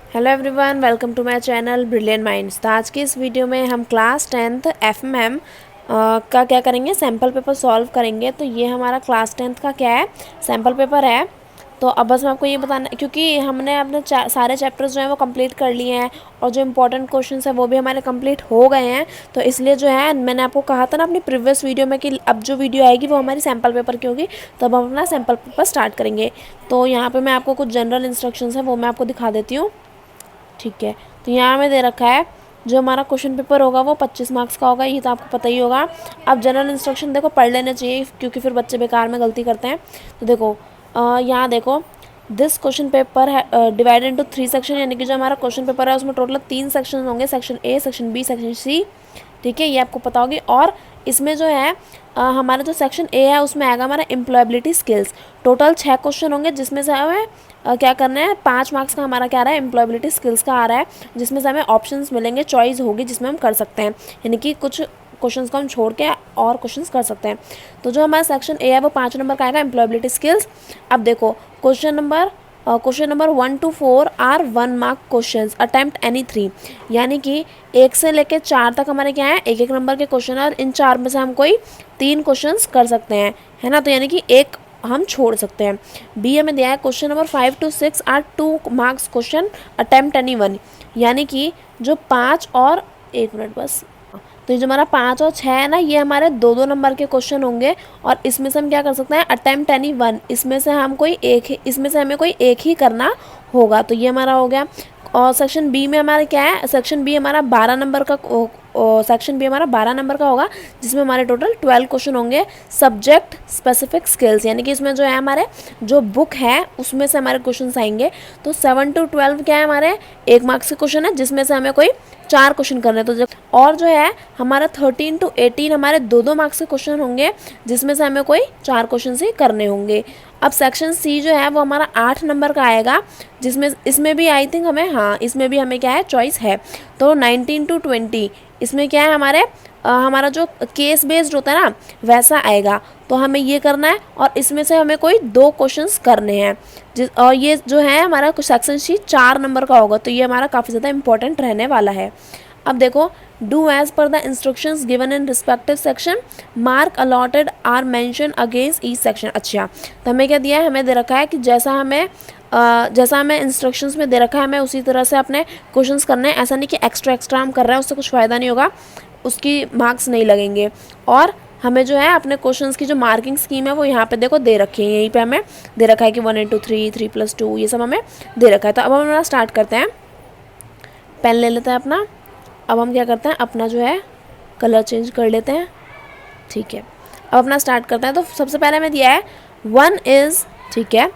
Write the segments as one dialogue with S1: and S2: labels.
S1: Hello everyone, welcome to my channel brilliant minds. तो आज की इस वीडियो में हम क्लास 10th एफएमएम का क्या करेंगे, सैम्पल पेपर सॉल्व करेंगे। तो ये हमारा क्लास 10th का क्या है, सैम्पल पेपर है। तो अब बस मैं आपको ये बताना, क्योंकि हमने अपने सारे चैप्टर्स जो हैं वो कंप्लीट कर लिए हैं और जो इंपॉर्टेंट क्वेश्चंस हैं वो भी हमारे कंप्लीट हो गए हैं। तो इसलिए जो है मैंने आपको कहा था ना अपनी प्रीवियस वीडियो में कि अब जो वीडियो आएगी वो हमारी सैम्पल पेपर की होगी। तो अब हम अपना सैम्पल पेपर स्टार्ट करेंगे। तो यहाँ पर मैं आपको कुछ जनरल इंस्ट्रक्शंस हैं वो मैं आपको दिखा देती हूँ। ठीक है, तो यहाँ हमें दे रखा है जो हमारा क्वेश्चन पेपर होगा वो 25 मार्क्स का होगा, ये तो आपको पता ही होगा। अब जनरल इंस्ट्रक्शन देखो पढ़ लेने चाहिए, क्योंकि फिर बच्चे बेकार में गलती करते हैं। तो देखो यहाँ देखो, दिस क्वेश्चन पेपर है डिवाइडेड इनटू 3 सेक्शन, यानी कि जो हमारा क्वेश्चन पेपर है उसमें टोटल 3 सेक्शन होंगे, section A, section B, section C. ठीक है, ये आपको पता होगी। और इसमें जो है हमारा जो सेक्शन ए है उसमें आएगा हमारा एम्प्लॉयबिलिटी स्किल्स। टोटल 6 क्वेश्चन होंगे, जिसमें से हमें क्या करना है, 5 मार्क्स का हमारा क्या आ रहा है, एम्प्लॉयबिलिटी स्किल्स का आ रहा है, जिसमें से हमें ऑप्शंस मिलेंगे, चॉइस होगी जिसमें हम कर सकते हैं, यानी कि कुछ क्वेश्चंस को हम छोड़ के और क्वेश्चंस कर सकते हैं। तो जो हमारा सेक्शन ए है वो 5 नंबर का आएगा, एम्प्लॉयबिलिटी स्किल्स। अब देखो question number 1 to 4 are 1 mark question, attempt any 3, यानी कि 1 से लेकर 4 तक हमारे क्या है, 1 नंबर के क्वेश्चन, और इन 4 में से हम कोई 3 क्वेश्चंस कर सकते हैं, है ना। तो यानी कि एक हम छोड़ सकते हैं। बी हमें दिया है question number 5 to 6 are 2 marks question, attempt any 1, यानी कि जो 5 और 1 मिनट बस, तो ये जो हमारा 5 और 6 है ना, ये हमारे 2-2 नंबर के क्वेश्चन होंगे, और इसमें से हम क्या कर सकते हैं, अटेम्प्ट एनी 1, इसमें से हम कोई एक ही, इसमें से हमें कोई एक ही करना होगा। तो ये हमारा हो गया। और सेक्शन बी में हमारा क्या है, सेक्शन बी हमारा 12 नंबर का, सेक्शन बी हमारा 12 नंबर का होगा, जिसमें हमारे टोटल 12 क्वेश्चन होंगे, सब्जेक्ट स्पेसिफिक स्किल्स, यानी कि इसमें जो है हमारे जो बुक है उसमें से हमारे क्वेश्चन आएंगे। तो 7 to 12 क्या है, हमारे 1 मार्क्स के क्वेश्चन है, जिसमें से हमें कोई 4 क्वेश्चन करने हैं। तो और जो है हमारा 13 to 18 हमारे 2-2 मार्क्स के क्वेश्चन होंगे, जिसमें से हमें कोई 4 क्वेश्चन ही करने होंगे। अब सेक्शन सी जो है वो हमारा 8 नंबर का आएगा, जिसमें इसमें भी आई थिंक हमें, हाँ इसमें भी हमें क्या है, चॉइस है। तो 19 to 20 इसमें क्या है, हमारे हमारा जो केस बेस्ड होता है ना वैसा आएगा। तो हमें ये करना है, और इसमें से हमें कोई 2 क्वेश्चंस करने हैं, और ये जो है हमारा सेक्शन सी 4 नंबर का होगा। तो ये हमारा काफ़ी ज़्यादा इंपॉर्टेंट रहने वाला है। अब देखो, do as per the instructions given in respective section, mark allotted are mention against each section. अच्छा, तो हमें क्या दिया है, हमें दे रखा है कि जैसा हमें इंस्ट्रक्शंस में दे रखा है हमें उसी तरह से अपने क्वेश्चंस करने हैं। ऐसा नहीं कि एक्स्ट्रा हम कर रहे हैं उससे कुछ फ़ायदा नहीं होगा, उसकी मार्क्स नहीं लगेंगे। और हमें जो है अपने क्वेश्चंस की जो मार्किंग स्कीम है वो यहाँ पे देखो दे रखी है, यहीं पे हमें दे रखा है कि 1 into 3, 3+2, ये सब हमें दे रखा है। तो अब हम अपना स्टार्ट करते हैं, पेन ले लेते हैं अपना। अब हम क्या करते हैं, अपना जो है कलर चेंज कर लेते हैं। ठीक है, अब अपना स्टार्ट करते हैं। तो सबसे पहले हमें दिया है 1 इज़, ठीक है,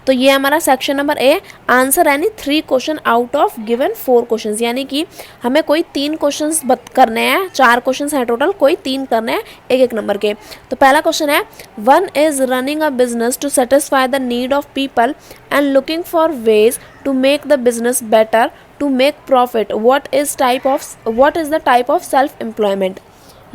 S1: तो ये हमारा section number A, answer any 3 question out of given 4 questions, यानी कि हमें कोई 3 क्वेश्चंस करने हैं, 4 क्वेश्चंस हैं टोटल, कोई 3 करने हैं 1 नंबर के। तो पहला क्वेश्चन है, 1 is running a business to satisfy the need of people and looking for ways to make the business better to make profit, what is the type of self employment.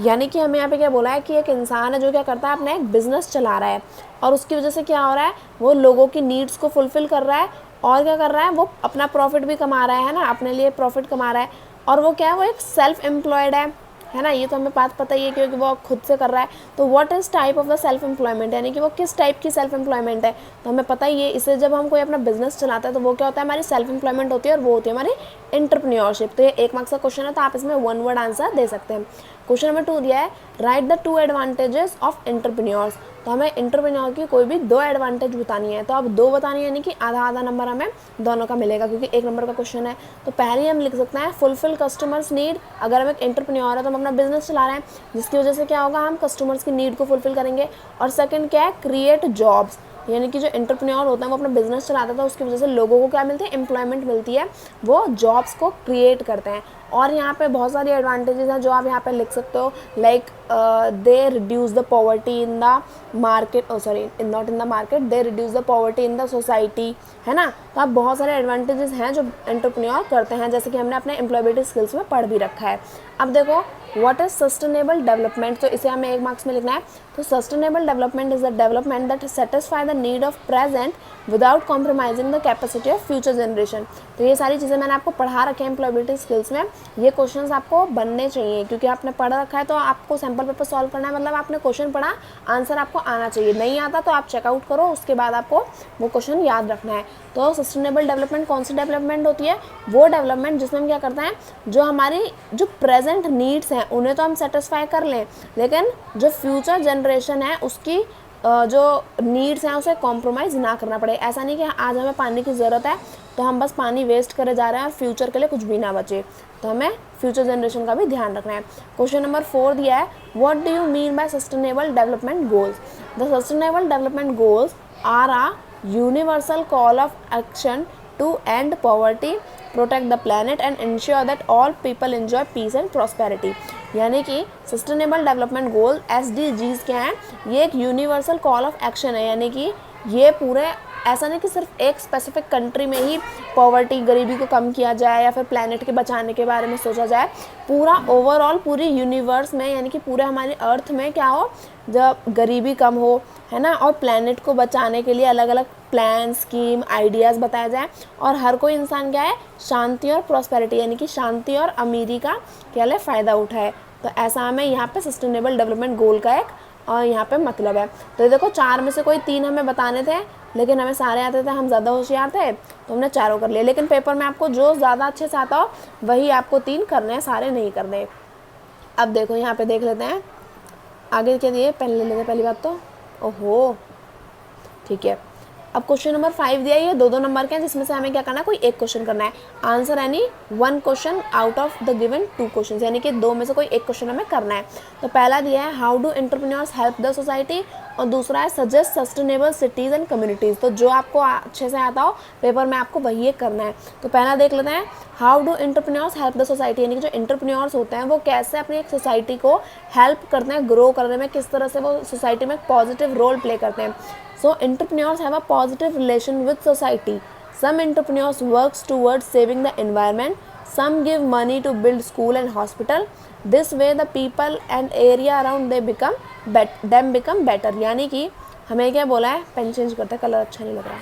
S1: यानी कि हमें यहाँ पे क्या बोला है कि एक इंसान है जो क्या करता है, अपना एक बिजनेस चला रहा है, और उसकी वजह से क्या हो रहा है, वो लोगों की नीड्स को फुलफ़िल कर रहा है, और क्या कर रहा है, वो अपना प्रॉफिट भी कमा रहा है ना, अपने लिए प्रॉफिट कमा रहा है। और वो क्या है, वो एक सेल्फ एम्प्लॉयड है ना, ये तो हमें बात पता ही है क्योंकि वो खुद से कर रहा है। तो what is type of the self employment, यानी कि वो किस टाइप की सेल्फ एम्प्लॉयमेंट है, तो हमें पता ही है। इससे जब हम कोई अपना बिजनेस चलाते हैं तो वो क्या होता है, हमारी सेल्फ एम्प्लॉयमेंट होती है, और वो होती है हमारी एंटरप्रेन्योरशिप। तो ये 1 मार्क्स का क्वेश्चन है, तो आप इसमें 1 वर्ड आंसर दे सकते हैं। क्वेश्चन नंबर 2 दिया है, right the 2 advantages of entrepreneurs. तो हमें एंटरप्रेन्योर की कोई भी 2 एडवांटेज बतानी है, तो अब 2 बतानी है, यानी कि आधा नंबर हमें दोनों का मिलेगा, क्योंकि 1 नंबर का क्वेश्चन है। तो पहले हम लिख सकते हैं, फुलफिल कस्टमर्स नीड। अगर हम एक एंटरप्रेन्योर है तो हम अपना बिजनेस चला रहे हैं, जिसकी वजह से क्या होगा, हम कस्टमर्स की नीड को फुलफिल करेंगे। और सेकंड क्या है, क्रिएट जॉब्स, यानी कि जो एंटरप्रेन्योर होता है वो अपना बिजनेस चलाता था, उसकी वजह से लोगों को क्या मिलती है, एम्प्लॉयमेंट मिलती है, वो जॉब्स को क्रिएट करते हैं। और यहाँ पे बहुत सारी एडवांटेजेस हैं जो आप यहाँ पे लिख सकते हो, like they reduce the poverty in the market, sorry not in the market, they reduce the poverty in the society, है ना। तो आप बहुत सारे एडवांटेजेस हैं जो एंटरप्रेन्योर करते हैं, जैसे कि हमने अपने एम्प्लॉयबिलिटी स्किल्स में पढ़ भी रखा है। अब देखो व्हाट इज सस्टेनेबल डेवलपमेंट, तो इसे हमें 1 मार्क्स में लिखना है। तो sustainable development is the development that satisfy the need of present without compromising the capacity of future generation. तो ये सारी चीज़ें मैंने आपको पढ़ा रखे हैं एम्प्लॉयबिलिटी स्किल्स में, ये क्वेश्चंस आपको बनने चाहिए क्योंकि आपने पढ़ रखा है। तो आपको सैम्पल पेपर सॉल्व करना है, मतलब आपने क्वेश्चन पढ़ा, आंसर आपको आना चाहिए। नहीं आता तो आप चेकआउट करो, उसके बाद आपको वो क्वेश्चन याद रखना है। तो सस्टेनेबल डेवलपमेंट कौन सी डेवलपमेंट होती है? वो डेवलपमेंट जिसमें हम क्या करते हैं, जो हमारी जो प्रेजेंट नीड्स हैं उन्हें तो हम सेटिस्फाई कर लें, लेकिन जो फ्यूचर जनरेशन है उसकी जो नीड्स हैं उसे कॉम्प्रोमाइज़ ना करना पड़े। ऐसा नहीं कि आज हमें पानी की ज़रूरत है तो हम बस पानी वेस्ट करे जा रहे हैं और फ्यूचर के लिए कुछ भी ना बचे, तो हमें फ्यूचर जनरेशन का भी ध्यान रखना है। क्वेश्चन नंबर 4 दिया है, what do you mean by sustainable development goals? The sustainable development goals are a universal call of action to end poverty, protect the planet and ensure that all people enjoy peace and prosperity। यानी कि sustainable development goal SDGs क्या हैं? ये एक universal call of action है, यानी कि ये पूरे, ऐसा नहीं कि सिर्फ एक स्पेसिफिक कंट्री में ही पॉवर्टी, गरीबी को कम किया जाए या फिर प्लैनेट के बचाने के बारे में सोचा जाए, पूरा ओवरऑल पूरी यूनिवर्स में, यानी कि पूरे हमारे अर्थ में क्या हो, जब गरीबी कम हो, है ना, और प्लैनेट को बचाने के लिए अलग अलग प्लान, स्कीम, आइडियाज़ बताया जाए और हर कोई इंसान क्या है, शांति और प्रॉस्पेरिटी यानी कि शांति और अमीरी का क्या ले फ़ायदा उठाए। तो ऐसा हमें यहाँ पे सस्टेनेबल डेवलपमेंट गोल का एक और यहाँ पे मतलब है। तो ये देखो 4 में से कोई 3 हमें बताने थे, लेकिन हमें सारे आते थे, हम ज़्यादा होशियार थे तो हमने चारों कर लिए। लेकिन पेपर में आपको जो ज़्यादा अच्छे से आता हो वही आपको 3 करने हैं, सारे नहीं करने। अब देखो यहाँ पे देख लेते हैं आगे क्या दिए, पहले ले लेते हैं पहली बात तो, ओहो ठीक है। अब क्वेश्चन नंबर 5 दिया, ये 2-2 नंबर के हैं जिसमें से हमें क्या करना है, कोई एक क्वेश्चन करना है। Answer any 1 question out of the given 2 question, यानी कि 2 में से कोई एक क्वेश्चन हमें करना है। तो पहला दिया है how do entrepreneurs help the society, और दूसरा है suggest sustainable cities and communities. तो जो आपको अच्छे से आता हो पेपर में आपको वही एक करना है। तो पहला देख लेते हैं, how do entrepreneurs help the society, यानी कि जो एंटरप्रेन्योर्स होते हैं वो कैसे अपनी एक सोसाइटी को हेल्प करते हैं ग्रो करने में, किस तरह से वो सोसाइटी में पॉजिटिव रोल प्ले करते हैं। So entrepreneurs have a positive relation with society. Some entrepreneurs works towards saving the environment. Some give money to build school and hospital. This way the people and area around them become better. यानी कि हमें क्या बोला है, pen change करते हैं, colour अच्छा नहीं लग रहा,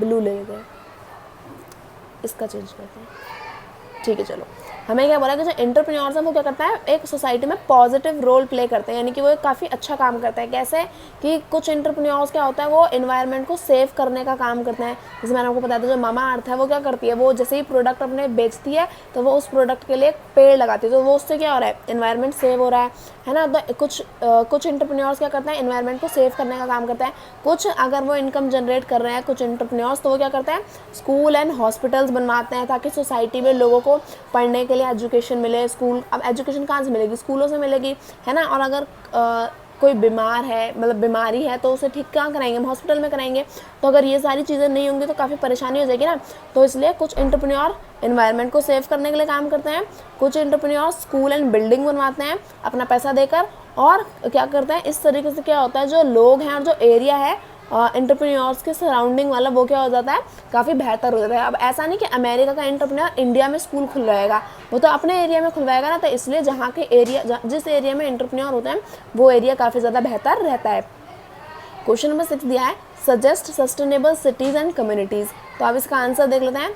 S1: ब्लू ले लेते हैं, इसका चेंज करते हैं, ठीक है चलो। हमें क्या बोला कि जो एंटरप्रेन्योर्स हैं वो क्या करता है, एक सोसाइटी में पॉजिटिव रोल प्ले करते हैं, यानी कि वो काफ़ी अच्छा काम करता है। कैसे कि कुछ एंटरप्रेन्योर्स क्या होता है, वो एनवायरनमेंट को सेव करने का काम करते हैं। जैसे मैंने आपको बताया था जो मामा अर्थ है वो क्या करती है, वो जैसे ही प्रोडक्ट अपने बेचती है तो वो उस प्रोडक्ट के लिए एक पेड़ लगाती है, तो वो उससे क्या हो रहा है, एनवायरनमेंट सेव हो रहा है ना। तो कुछ एंटरप्रेन्योर्स क्या करते हैं, एनवायरनमेंट को सेव करने का काम करते हैं। कुछ अगर वो इनकम जनरेट कर रहे हैं कुछ एंटरप्रेन्योर्स, तो वो क्या करते हैं, स्कूल एंड हॉस्पिटल्स बनवाते हैं ताकि सोसाइटी में लोगों को पढ़ने के लिए एजुकेशन मिले। स्कूल, अब एजुकेशन कहाँ से मिलेगी, स्कूलों से मिलेगी, है ना। और अगर कोई बीमार है, मतलब बीमारी है, तो उसे ठीक कहाँ कराएंगे, हम हॉस्पिटल में कराएंगे। तो अगर ये सारी चीज़ें नहीं होंगी तो काफ़ी परेशानी हो जाएगी ना। तो इसलिए कुछ एंटरप्रेन्योर एनवायरनमेंट को सेव करने के लिए काम करते हैं, कुछ एंटरप्रेन्योर स्कूल एंड बिल्डिंग बनवाते हैं अपना पैसा देकर, और क्या करते हैं, इस तरीके से क्या होता है, जो लोग हैं और जो एरिया है एंटरप्रेन्योर्स के सराउंडिंग वाला, वो क्या हो जाता है, काफ़ी बेहतर हो जाता है। अब ऐसा नहीं कि अमेरिका का एंटरप्रेन्योर इंडिया में स्कूल खुलवाएगा, वो तो अपने एरिया में खुलवाएगा ना। तो इसलिए जहाँ के एरिया, जिस एरिया में एंटरप्रेन्योर होते हैं वो एरिया काफ़ी ज़्यादा बेहतर रहता है। क्वेश्चन नंबर 6 दिया है, suggest sustainable cities and communities. तो अब इसका आंसर देख लेते हैं।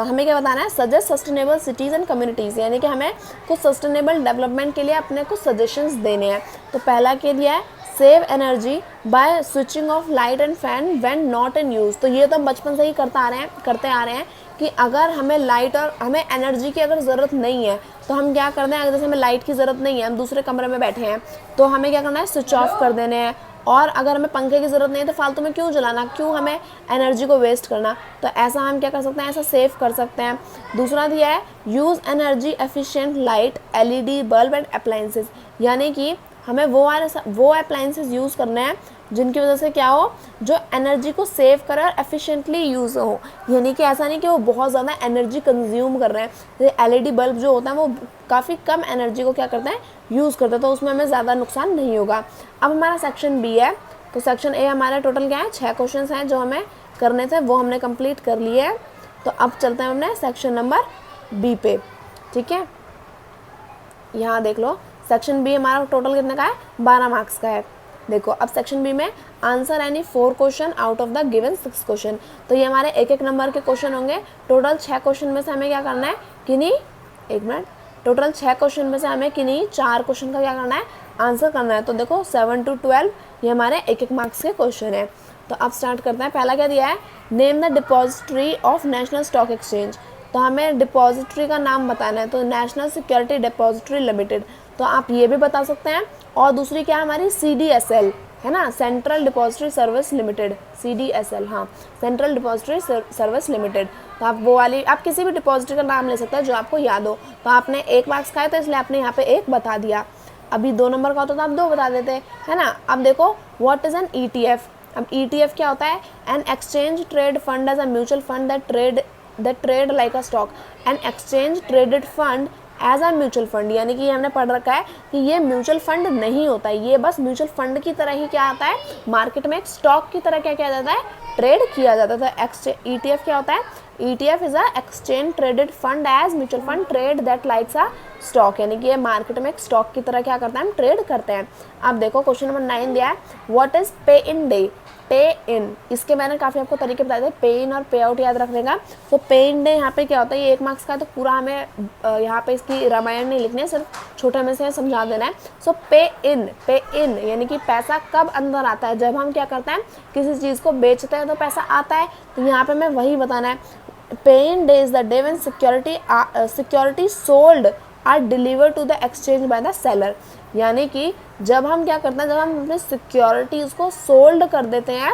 S1: हमें क्या बताना है, suggest sustainable cities and communities, यानी कि हमें कुछ सस्टेनेबल डेवलपमेंट के लिए अपने कुछ सजेशंस देने हैं। तो पहला क्या दिया है, save energy by switching off light and fan when not in use. तो ये तो हम बचपन से ही करते आ रहे हैं कि अगर हमें लाइट और हमें एनर्जी की अगर ज़रूरत नहीं है तो हम क्या करते हैं, अगर जैसे हमें लाइट की ज़रूरत नहीं है, हम दूसरे कमरे में बैठे हैं, तो हमें क्या करना है, स्विच ऑफ कर देने हैं। और अगर हमें पंखे की ज़रूरत नहीं है तो फालतू में क्यों जलाना, क्यों हमें एनर्जी को वेस्ट करना। तो ऐसा हम क्या कर सकते हैं, ऐसा सेव कर सकते हैं। दूसरा दिया है, use energy efficient light, LED bulb and appliances, यानी कि हमें वो अप्लायंसेस यूज़ करने हैं जिनकी वजह से क्या हो, जो एनर्जी को सेव करे और एफिशिएंटली यूज़ हो। यानी कि ऐसा नहीं कि वो बहुत ज़्यादा एनर्जी कंज्यूम कर रहे हैं। जैसे एलईडी बल्ब जो होता है वो काफ़ी कम एनर्जी को क्या करते हैं, यूज़ करते हैं, तो उसमें हमें ज़्यादा नुकसान नहीं होगा। अब हमारा सेक्शन बी है, तो सेक्शन ए हमारे टोटल क्या है, 6 क्वेश्चन हैं जो हमें करने थे, वो हमने कंप्लीट कर लिए हैं। तो अब चलते हैं हमने सेक्शन नंबर बी पे। ठीक है, यहाँ देख लो, सेक्शन बी हमारा टोटल कितने का है, 12 मार्क्स का है। देखो अब सेक्शन बी में answer any 4 question out of the given 6 question. तो ये हमारे एक नंबर के क्वेश्चन होंगे। टोटल 6 क्वेश्चन में से हमें क्या करना है, किन्हीं टोटल 6 क्वेश्चन में से हमें किन्हीं 4 क्वेश्चन का क्या करना है, आंसर करना है। तो देखो 7 to 12 ये हमारे एक मार्क्स के क्वेश्चन है। तो अब स्टार्ट करते हैं। पहला क्या दिया है, name the depository of national stock exchange. तो हमें डिपॉजिटरी का नाम बताना है, तो नेशनल सिक्योरिटी डिपॉजिटरी लिमिटेड, तो आप ये भी बता सकते हैं। और दूसरी क्या है हमारी, CDSL है ना, central depository service limited, CDSL, हाँ, सेंट्रल डिपॉजिटरी सर्विस लिमिटेड। तो आप वो वाली, आप किसी भी डिपॉजिटरी का नाम ले सकते हैं जो आपको याद हो। तो आपने 1 मार्क्स का है तो इसलिए आपने यहाँ पे 1 बता दिया। अभी 2 नंबर का होता तो आप 2 बता देते, है ना। अब देखो व्हाट इज़ एन ETF। अब ETF क्या होता है, an exchange trade fund as a mutual fund that trade like a stock, an exchange traded fund as a mutual fund. यानी कि हमने पढ़ रखा है कि ये म्यूचुअल फंड नहीं होता है, ये बस म्यूचुअल फंड की तरह ही क्या आता है, मार्केट में एक स्टॉक की तरह क्या किया जाता है, ट्रेड किया जाता है। तो ETF क्या होता है, ETF is a exchange traded fund as mutual fund trade that likes a stock. यानी कि ये मार्केट में एक स्टॉक की तरह क्या करता है, हम ट्रेड करते हैं। अब देखो क्वेश्चन नंबर 9 दिया है, व्हाट इज पे इन डे। पे इन, इसके मैंने काफ़ी आपको तरीके बताए थे, पे इन और पे आउट याद रखने का। तो पे इन डे यहाँ पे क्या होता है, ये 1 मार्क्स का है, तो पूरा हमें यहाँ पे इसकी रामायण नहीं लिखनी है, सिर्फ छोटे में से समझा देना है। सो पे इन यानी कि पैसा कब अंदर आता है, जब हम क्या करते हैं, किसी चीज़ को बेचते हैं तो पैसा आता है। तो यहाँ पे मैं वही बताना है, pay in day is the day when security sold are deliver to the exchange by the seller. यानी कि जब हम क्या करते हैं, जब हम अपनी सिक्योरिटीज़ को सोल्ड कर देते हैं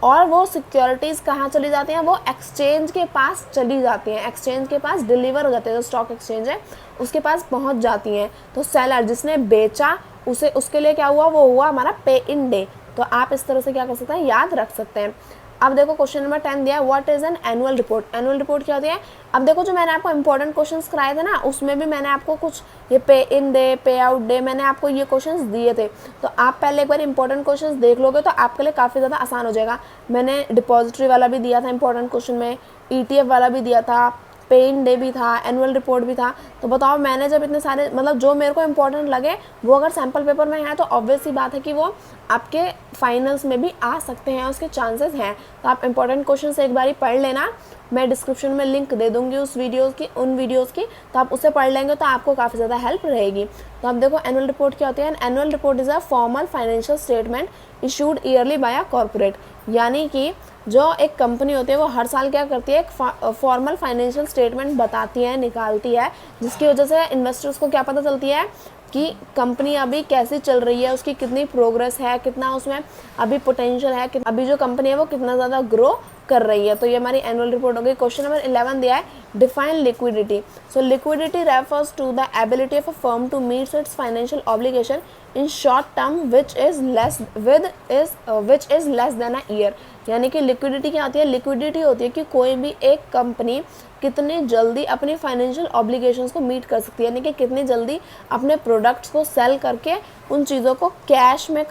S1: और वो सिक्योरिटीज़ कहाँ चली जाती हैं, वो एक्सचेंज के पास चली जाती हैं, एक्सचेंज के पास डिलीवर हो जाती है, जो स्टॉक एक्सचेंज है उसके पास पहुँच जाती हैं। तो सेलर जिसने बेचा उसके लिए क्या हुआ, वो हुआ हमारा पे इन डे। तो आप इस तरह से क्या कर सकते हैं, याद रख सकते हैं। अब देखो क्वेश्चन नंबर 10 दिया है, what is an annual report. Annual report क्या होती है। अब देखो जो मैंने आपको इंपॉर्टेंट क्वेश्चंस कराए थे ना, उसमें भी मैंने आपको कुछ ये पे इन डे, पे आउट डे, मैंने आपको ये क्वेश्चंस दिए थे। तो आप पहले एक बार इंपॉर्टेंट क्वेश्चंस देख लोगे तो आपके लिए काफ़ी ज़्यादा आसान हो जाएगा। मैंने डिपॉजिटरी वाला भी दिया था इंपॉर्टेंट क्वेश्चन में, ETF वाला भी दिया था, पे इन डे भी था, एनुअल रिपोर्ट भी था। तो बताओ मैंने जब इतने सारे, मतलब जो मेरे को इंपॉर्टेंट लगे वो अगर सैम्पल पेपर में है तो ऑब्वियस सी बात है कि वो आपके फाइनल्स में भी आ सकते हैं, उसके चांसेस हैं। तो आप इंपॉर्टेंट क्वेश्चन से एक बार पढ़ लेना, मैं डिस्क्रिप्शन में लिंक दे दूंगी उन वीडियोज़ की, तो आप उससे पढ़ लेंगे तो आपको काफ़ी ज़्यादा हेल्प रहेगी। तो अब देखो एनुअल रिपोर्ट क्या होती है। Annual report is a formal financial statement issued yearly by a corporate. यानी कि जो एक कंपनी होती है वो हर साल क्या करती है, एक फॉर्मल फाइनेंशियल स्टेटमेंट बताती है, निकालती है, जिसकी वजह से इन्वेस्टर्स को क्या पता चलती है कि कंपनी अभी कैसी चल रही है, उसकी कितनी प्रोग्रेस है, कितना उसमें अभी पोटेंशियल है, कि अभी जो कंपनी है वो कितना ज़्यादा ग्रो कर रही है। तो ये हमारी एनुअल रिपोर्ट हो गई। क्वेश्चन नंबर 11 दिया है, define liquidity. So liquidity refers to the ability of a firm to meet its financial obligation in short term which is less than a year. यानी कि लिक्विडिटी क्या होती है, लिक्विडिटी होती है कि कोई भी एक कंपनी कितनी जल्दी अपनी फाइनेंशियल ऑब्लिगेशंस को मीट कर सकती है, यानी कि कितनी जल्दी अपने प्रोडक्ट्स को सेल करके उन चीज़ों को कैश में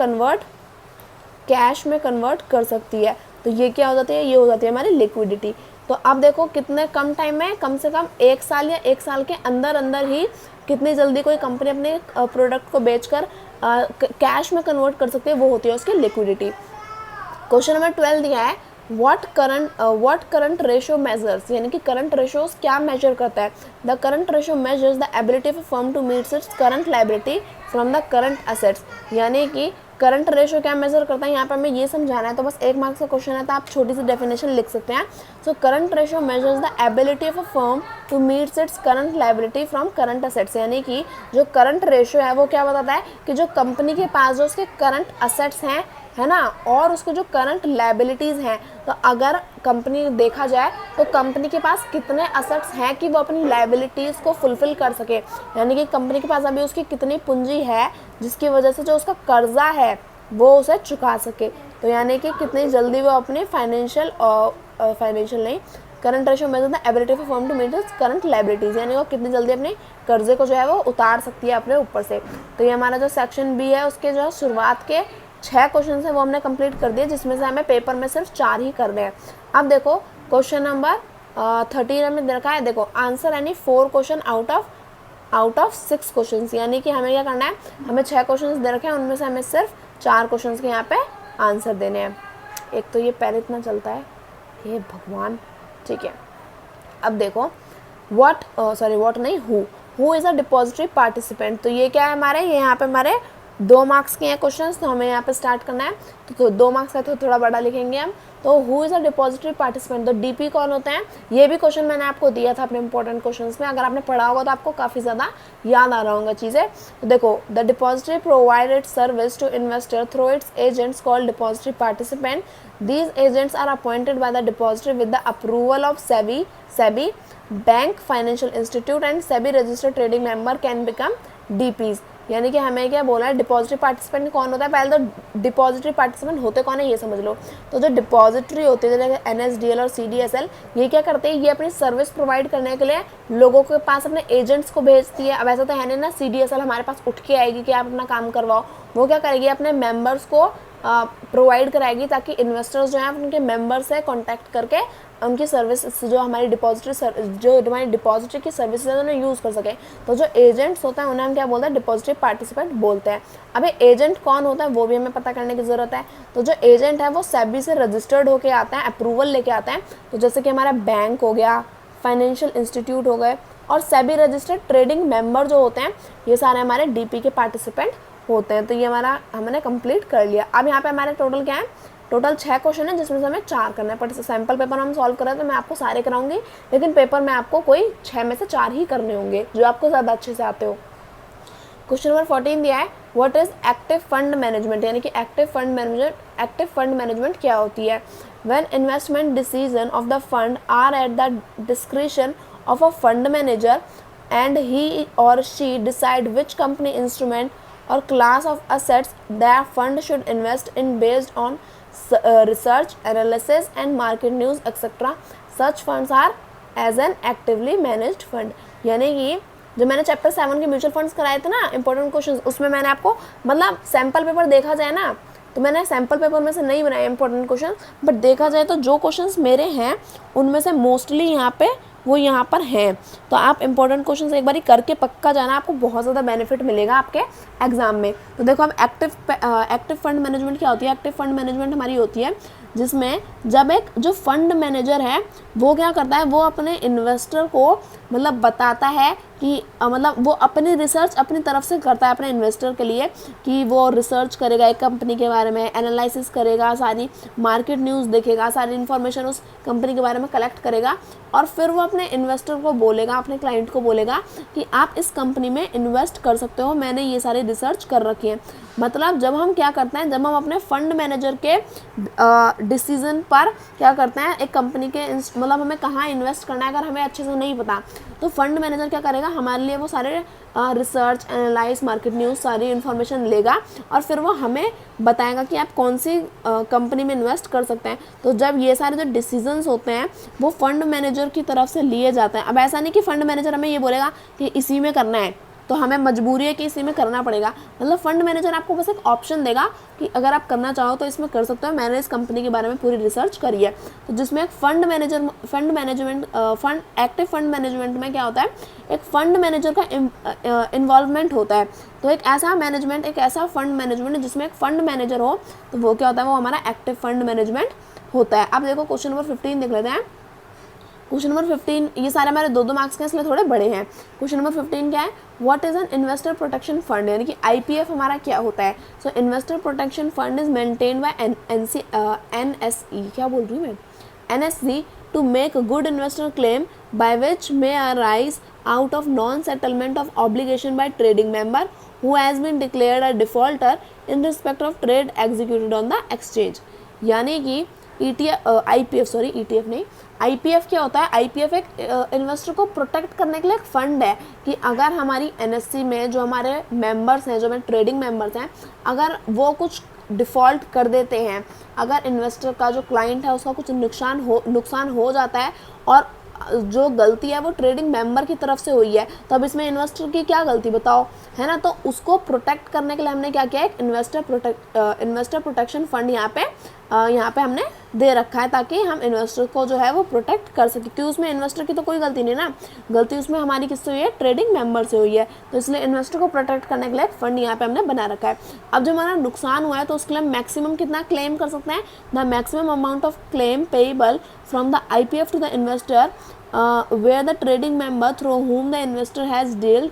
S1: कन्वर्ट कर सकती है। तो ये क्या हो जाती है, ये हो जाती है हमारी लिक्विडिटी। तो अब देखो कितने कम टाइम में, कम से कम 1 साल या 1 साल के अंदर ही कितनी जल्दी कोई कंपनी अपने प्रोडक्ट को बेचकर कैश में कन्वर्ट कर सकती है, वो होती है उसकी लिक्विडिटी। क्वेश्चन नंबर 12 दिया है, व्हाट करंट रेशियो मेजर्स। यानी कि करंट रेशियोज क्या मेजर करता है। The current ratio measures the ability of a firm to meet its current liability from the current assets. यानी कि करंट रेशियो क्या मेजर करता है, यहाँ पर हमें ये समझाना है। तो बस 1 मार्क्स का क्वेश्चन है, तो आप छोटी सी डेफिनेशन लिख सकते हैं। So current ratio measures the ability of a firm to meet its current liability from current assets. यानी कि जो करंट रेशियो है वो क्या बताता है कि जो कंपनी के पास जो उसके करंट एसेट्स हैं है ना, और उसको जो करंट लायबिलिटीज़ हैं, तो अगर कंपनी देखा जाए तो कंपनी के पास कितने असेट्स हैं कि वो अपनी लायबिलिटीज़ को फुलफ़िल कर सके, यानी कि कंपनी के पास अभी उसकी कितनी पूंजी है जिसकी वजह से जो उसका कर्जा है वो उसे चुका सके। तो यानी कि कितनी जल्दी वो अपने फाइनेंशियल नहीं, current ratio measure the ability of firm to meet its current liabilities, यानी वो कितनी जल्दी अपने कर्जे को जो है वो उतार सकती है अपने ऊपर से। तो ये हमारा जो सेक्शन बी है उसके जो शुरुआत के 6 क्वेश्चन है वो हमने कंप्लीट कर दिए, जिसमें से हमें पेपर में सिर्फ 4 ही करने हैं। अब देखो क्वेश्चन नंबर 13 हमें दे रखा है, देखो answer any 4 question out of 6 question, यानी कि हमें क्या करना है, हमें 6 क्वेश्चन दे रखे हैं, उनमें से हमें सिर्फ 4 क्वेश्चन के यहाँ पे आंसर देने हैं। एक तो ये पहले इतना चलता है, हे भगवान, ठीक है। अब देखो व्हाट नहीं, who is a depository participant, तो ये क्या है हमारे, ये यहाँ पे हमारे 2 मार्क्स के हैं क्वेश्चंस, तो हमें यहाँ पे स्टार्ट करना है। तो 2 मार्क्स का तो थोड़ा बड़ा लिखेंगे हम। तो who is a depository participant, तो डीपी कौन होते हैं, ये भी क्वेश्चन मैंने आपको दिया था अपने इंपॉर्टेंट क्वेश्चंस में, अगर आपने पढ़ा होगा तो आपको काफ़ी ज़्यादा याद आ रहा होगा चीज़ें। तो देखो the depository provided service to investor through its agents called depository participant, these agents are appointed by the depository with the approval of SEBI bank, financial institute and SEBI registered trading member can become DPs. यानी कि हमें क्या बोला है, depository participant कौन होता है, पहले तो डिपॉजिटरी पार्टिसिपेंट होते कौन है ये समझ लो। तो जो डिपॉजिटरी होती है जैसे NSDL और CDSL, ये क्या करते हैं, ये अपनी सर्विस प्रोवाइड करने के लिए लोगों के पास अपने एजेंट्स को भेजती है। अब ऐसा तो है नहीं ना CDSL हमारे पास उठ के आएगी कि आप अपना काम करवाओ, वो क्या करेगी, अपने मेम्बर्स को प्रोवाइड कराएगी ताकि इन्वेस्टर्स जो हैं उनके मेंबर से कांटेक्ट करके उनकी सर्विस जो हमारी डिपॉजिटरी की सर्विसेज है उन्हें यूज़ कर सके। तो जो एजेंट्स होते हैं उन्हें हम क्या बोलते हैं, डिपॉजिटरी पार्टिसिपेंट बोलते हैं। अब एजेंट कौन होता है वो भी हमें पता करने की ज़रूरत है। तो जो एजेंट है वो सेबी से रजिस्टर्ड होकर आता है, अप्रूवल लेके आता है। तो जैसे कि हमारा बैंक हो गया, फाइनेंशियल इंस्टीट्यूट हो गए, और सेबी रजिस्टर्ड ट्रेडिंग मेंबर जो होते हैं, ये सारे हमारे डीपी के पार्टिसिपेंट होते हैं। तो ये हमारा हमने कंप्लीट कर लिया। अब यहाँ पे हमारे टोटल क्या है, टोटल 6 क्वेश्चन है जिसमें से हमें 4 करना है। पर सैम्पल पेपर हम सॉल्व कर रहे हैं तो मैं आपको सारे कराऊंगी, लेकिन पेपर में आपको कोई 6 में से 4 ही करने होंगे जो आपको ज़्यादा अच्छे से आते हो। क्वेश्चन नंबर 14 दिया है, what is active fund management, यानी कि एक्टिव फंड मैनेजमेंट क्या होती है। When investment decision of the fund are at the discretion of a fund manager and he और she decide which company instrument or class of assets that fund should invest in based on research, analysis and market news etc. Such funds are as an actively managed fund। यानी कि जो मैंने chapter 7 के mutual funds कराए थे ना important questions, उसमें मैंने आपको मतलब सैम्पल पेपर देखा जाए ना तो मैंने सैम्पल पेपर में से नहीं बनाए इंपॉर्टेंट क्वेश्चन, बट देखा जाए तो जो क्वेश्चंस मेरे हैं उनमें से मोस्टली यहाँ पर हैं। तो आप इंपॉर्टेंट क्वेश्चंस एक बार करके पक्का जाना, आपको बहुत ज़्यादा बेनिफिट मिलेगा आपके एग्जाम में। तो देखो अब एक्टिव फंड मैनेजमेंट क्या होती है। एक्टिव फंड मैनेजमेंट हमारी होती है जिसमें जब एक जो फंड मैनेजर है वो क्या करता है, वो अपने इन्वेस्टर को मतलब बताता है कि मतलब वो अपनी रिसर्च अपनी तरफ से करता है अपने इन्वेस्टर के लिए, कि वो रिसर्च करेगा एक कंपनी के बारे में, एनालिसिस करेगा, सारी मार्केट न्यूज़ देखेगा, सारी इन्फॉर्मेशन उस कंपनी के बारे में कलेक्ट करेगा, और फिर वो अपने इन्वेस्टर को बोलेगा, अपने क्लाइंट को बोलेगा कि आप इस कंपनी में इन्वेस्ट कर सकते हो, मैंने ये सारी रिसर्च कर रखी है। मतलब जब हम क्या करते हैं, जब हम अपने फंड मैनेजर के डिसीजन पर क्या करते हैं, एक कंपनी के मतलब हमें कहाँ इन्वेस्ट करना है अगर हमें अच्छे से नहीं पता, तो फंड मैनेजर क्या करेगा, हमारे लिए वो सारे रिसर्च, एनालाइज, मार्केट न्यूज़, सारी इन्फॉर्मेशन लेगा और फिर वो हमें बताएगा कि आप कौन सी कंपनी में इन्वेस्ट कर सकते हैं। तो जब ये सारे जो डिसीजंस होते हैं वो फंड मैनेजर की तरफ से लिए जाते हैं। अब ऐसा नहीं कि फंड मैनेजर हमें ये बोलेगा कि इसी में करना है तो हमें मजबूरी है कि इसी में करना पड़ेगा। मतलब फंड मैनेजर आपको बस एक ऑप्शन देगा कि अगर आप करना चाहो तो इसमें कर सकते हो, मैंने इस कंपनी के बारे में पूरी रिसर्च करी है। तो जिसमें एक एक्टिव फंड मैनेजमेंट में क्या होता है, एक फंड मैनेजर का इन्वॉल्वमेंट होता है। तो एक ऐसा फंड मैनेजमेंट जिसमें एक फंड मैनेजर हो तो वो क्या होता है, वो हमारा एक्टिव फंड मैनेजमेंट होता है। अब देखो क्वेश्चन नंबर 15 देख लेते हैं। क्वेश्चन नंबर 15, ये सारे हमारे 2-2 मार्क्स के इसलिए थोड़े बड़े हैं। क्वेश्चन नंबर 15 क्या है, what is an investor protection fund, यानी कि IPF हमारा क्या होता है। So investor protection fund is maintained by NSE, क्या बोल रही हूँ मैं, NSE to make good investor claim by which may arise out of non-settlement of obligation by trading member who has been declared a defaulter in respect of trade executed on the exchange. यानी कि IPF क्या होता है? IPF एक investor को protect करने के लिए एक फंड है कि अगर हमारी एनएससी में जो हमारे मेंबर्स हैं, जो हमारे ट्रेडिंग मेंबर्स हैं, अगर वो कुछ डिफ़ॉल्ट कर देते हैं, अगर इन्वेस्टर का जो क्लाइंट है उसका कुछ नुकसान हो जाता है और जो गलती है वो ट्रेडिंग मेंबर की तरफ से हुई है, तो अब इसमें इन्वेस्टर की क्या गलती बताओ, है ना। तो उसको प्रोटेक्ट करने के लिए हमने क्या किया, एक इन्वेस्टर प्रोटेक्शन फंड यहाँ पे हमने दे रखा है, ताकि हम इन्वेस्टर को जो है वो प्रोटेक्ट कर सके, क्योंकि उसमें इन्वेस्टर की तो कोई गलती नहीं ना, गलती उसमें हमारी किससे हुई है? ट्रेडिंग मेंबर से हुई है। तो इसलिए इन्वेस्टर को प्रोटेक्ट करने के लिए एक फंड यहाँ पे हमने बना रखा है। अब जो हमारा नुकसान हुआ है तो उसके लिए मैक्सिमम कितना क्लेम कर सकते हैं? The maximum amount of claim payable from the IPF to the investor where the trading member through whom the investor has dealt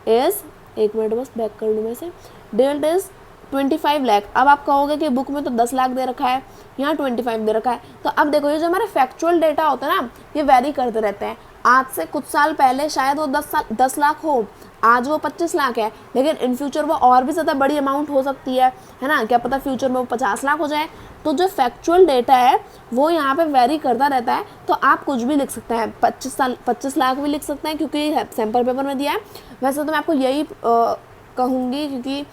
S1: is, एक मिनट बस बैक कर लूँ मैं से, dealt is 25 लाख। अब आप कहोगे कि बुक में तो 10 लाख दे रखा है, यहाँ 25 दे रखा है। तो अब देखो ये जो हमारे फैक्चुअल डेटा होता है ना, ये वेरी करते रहते हैं। आज से कुछ साल पहले शायद वो 10 लाख हो, आज वो 25 लाख है, लेकिन इन फ्यूचर वो और भी ज़्यादा बड़ी अमाउंट हो सकती है ना, क्या पता फ्यूचर में वो 50 लाख हो जाए। तो जो फैक्चुअल डेटा है वो यहाँ पे वेरी करता रहता है। तो आप कुछ भी लिख सकते हैं, 25 लाख भी लिख सकते हैं क्योंकि सैम्पल पेपर में दिया है। वैसे तो मैं आपको यही कहूँगी, क्योंकि